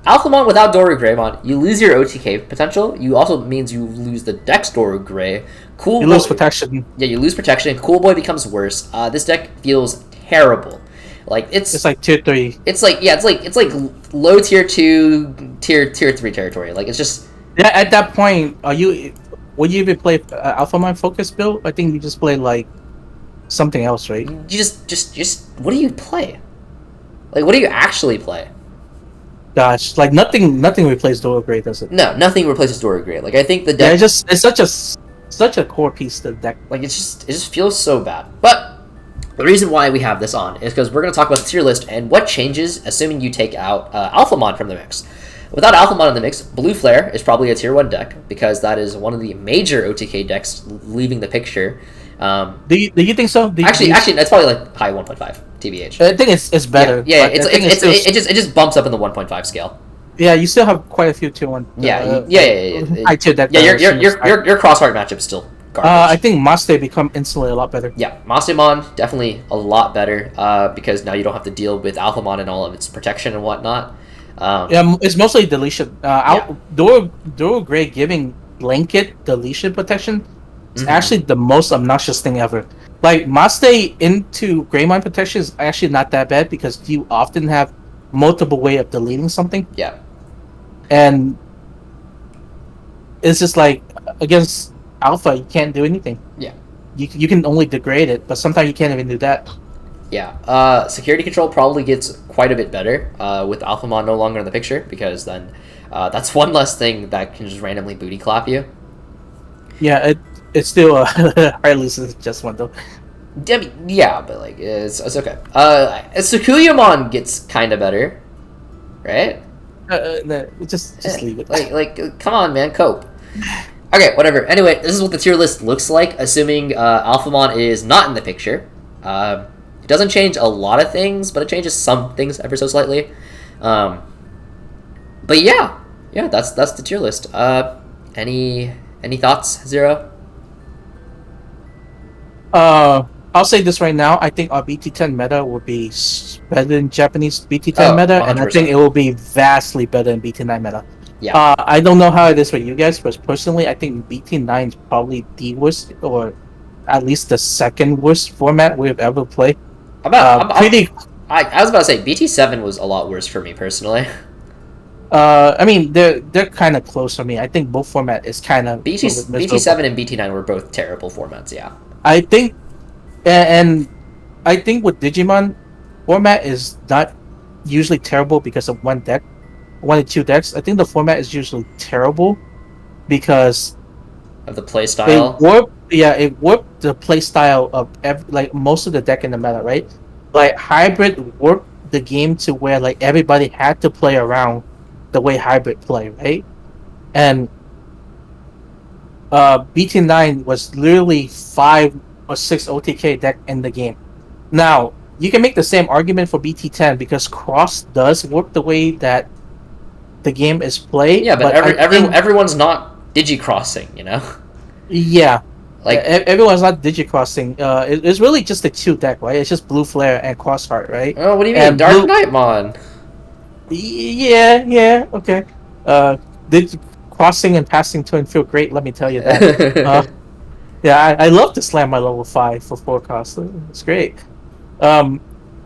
Alphamon without Doru Greymont, you lose your OTK potential. You also means you lose the Dex Doru Grey. You lose protection. Yeah, you lose protection. Cool Boy becomes worse. This deck feels terrible. Like it's like tier 3. It's like low tier 2, tier 3 territory. Like it's just at that point. Would you even play Alphamon focus build? I think you just play like something else, right? You just what do you play? Like what do you actually play? Gosh, like nothing replaces Dora Grey, does it? No, nothing replaces Dora Grey. Like I think the deck. Yeah, it's such a core piece to the deck. Like it just feels so bad. But the reason why we have this on is because we're going to talk about the tier list and what changes, assuming you take out Alphamon from the mix. Without Alphamon in the mix, Blue Flare is probably a tier 1 deck because that is one of the major OTK decks leaving the picture. Do you think so? Actually, that's probably like high 1.5 TBH. I think it's better. Yeah, it just bumps up in the 1.5 scale. Yeah, you still have quite a few tier 1. High tier deck. Yeah, your Crossheart matchup is still garbage. I think Mossdemon become instantly a lot better. Yeah, Mossdemon definitely a lot better because now you don't have to deal with Alphamon and all of its protection and whatnot. It's mostly deletion. Dora Grey giving blanket deletion protection is actually the most obnoxious thing ever. Like Mossdemon into Greymont protection is actually not that bad because you often have multiple way of deleting something. Yeah. And it's just like against Alpha, you can't do anything. Yeah. You can only degrade it, but sometimes you can't even do that. Yeah. Security control probably gets quite a bit better with Alphamon no longer in the picture because then that's one less thing that can just randomly booty clap you. Yeah, it's still a highly just one though. I mean, yeah, but like it's okay. Sukuyamon gets kind of better, right? Just leave it. Like, come on, man, cope. Okay, whatever. Anyway, this is what the tier list looks like, assuming Alphamon is not in the picture. It doesn't change a lot of things, but it changes some things ever so slightly. But yeah, that's the tier list. Any thoughts, Zero? I'll say this right now. I think our BT10 meta will be better than Japanese BT10 meta, 100%. And I think it will be vastly better than BT9 meta. Yeah. I don't know how it is with you guys, but personally, I think BT9 is probably the worst, or at least the second worst format we've ever played. I was about to say BT7 was a lot worse for me personally. I mean, they're kind of close for me. I think both format is kind of BT7 and BT9 were both terrible formats. Yeah. I think, and I think with Digimon, format is not usually terrible because of one or two decks. I think the format is usually terrible because of the play style. It warped the play style of most of the deck in the meta, right? Like hybrid warped the game to where like everybody had to play around the way hybrid play, right? And BT9 was literally 5 or 6 OTK deck in the game. Now, you can make the same argument for BT10 because Cross does work the way that the game is played. Yeah, but everyone's not digi-crossing, you know? Yeah. Like everyone's not digi-crossing. It's really just the 2 deck, right? It's just Blue Flare and Crossheart, right? Oh, what do you mean? Dark Nightmon. Yeah, okay. Uh, did crossing and passing turn feel great? Let me tell you that. Uh, yeah, I love to slam my level 5 for forecast. It's great. Um,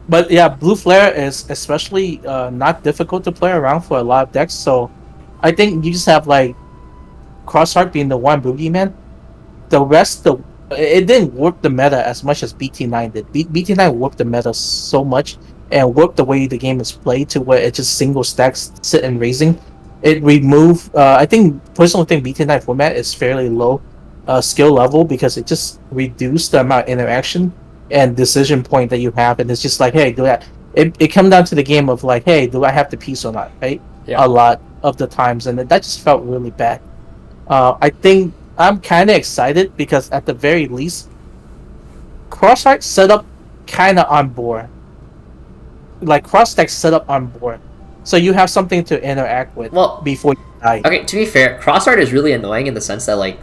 but yeah, blue flare is especially not difficult to play around for a lot of decks. So I think you just have like Crossheart being the one boogeyman. The rest, the it didn't warp the meta as much as BT9 did. BT9 warped the meta so much and warped the way the game is played to where it just single stacks sit and raising. It removed. I think personally think BT9 format is fairly low skill level because it just reduced the amount of interaction and decision point that you have, and it's just like, hey, do that. It comes down to the game of like, hey, do I have the piece or not? Right, Yeah. a lot of the times, and that just felt really bad. I think I'm kind of excited because at the very least, Crossheart setup kind of on board. Like cross deck setup on board, so you have something to interact with Well, before you die. okay. To be fair, cross art is really annoying in the sense that like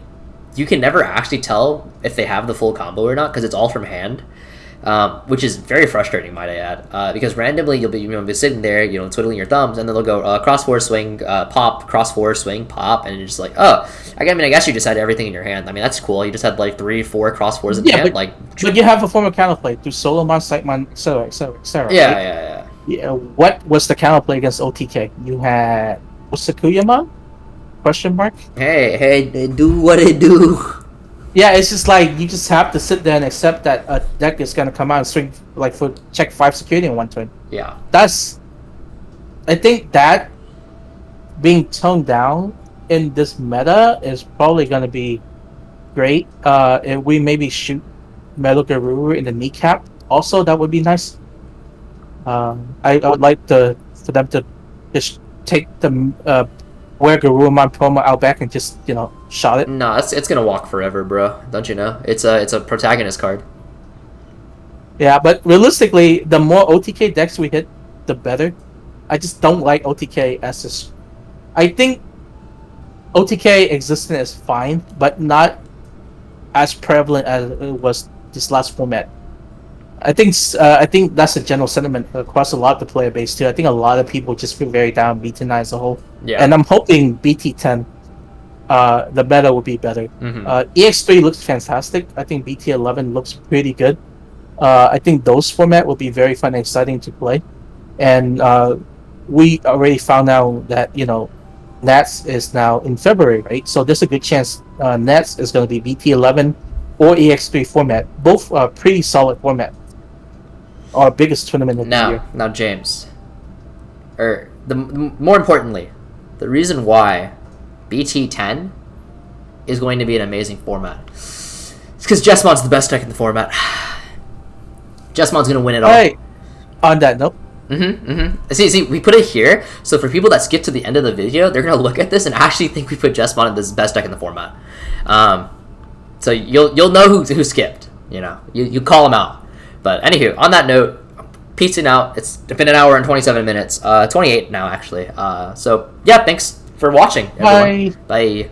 you can never actually tell if they have the full combo or not because it's all from hand. Which is very frustrating, might I add, because randomly you'll be sitting there, twiddling your thumbs, and then they'll go cross four swing, pop, cross four swing, pop, and you're just like, oh, I guess you just had everything in your hand. I mean, that's cool. You just had like 3, 4 cross fours in Yeah, hand, but you have a form of counterplay through Solomon, Sightmon, etc., etc. yeah, Right? yeah, yeah. Yeah. What was the counterplay against OTK? You had Osakuyamon? Question mark. Hey, they do what they do. Yeah, it's just like you just have to sit there and accept that a deck is gonna come out and swing like for check 5 security in one turn. Yeah. That's I think that being toned down in this meta is probably gonna be great. If we maybe shoot Metal Garuru in the kneecap, also that would be nice. I would like for them to just take the wear Garurumon promo out back and just shot it. No, it's gonna walk forever, bro. Don't you know? It's a protagonist card. Yeah, but realistically, the more OTK decks we hit, the better. I just don't like OTK as this. I think OTK existence is fine, but not as prevalent as it was this last format. I think that's a general sentiment across a lot of the player base too. I think a lot of people just feel very down BT9 as a whole, Yeah. and I'm hoping BT10, the meta will be better. EX3 looks fantastic. I think BT11 looks pretty good. I think those format will be very fun and exciting to play, and we already found out that Nats is now in February, right? So there's a good chance Nats is going to be BT11 or EX3 format, both pretty solid format. Our biggest tournament of the year. Now, James, more importantly, the reason why BT10 is going to be an amazing format is because Jesmon's the best deck in the format. Jesmon's gonna win it all. Hey, on that note. See, we put it here, so for people that skip to the end of the video, they're gonna look at this and actually think we put Jesmon as the best deck in the format. So you'll know who skipped. You call them out. But anywho, on that note, peacing out. It's been an hour and 27 minutes. 28 now, actually. So, yeah, thanks for watching, everyone. Bye. Bye.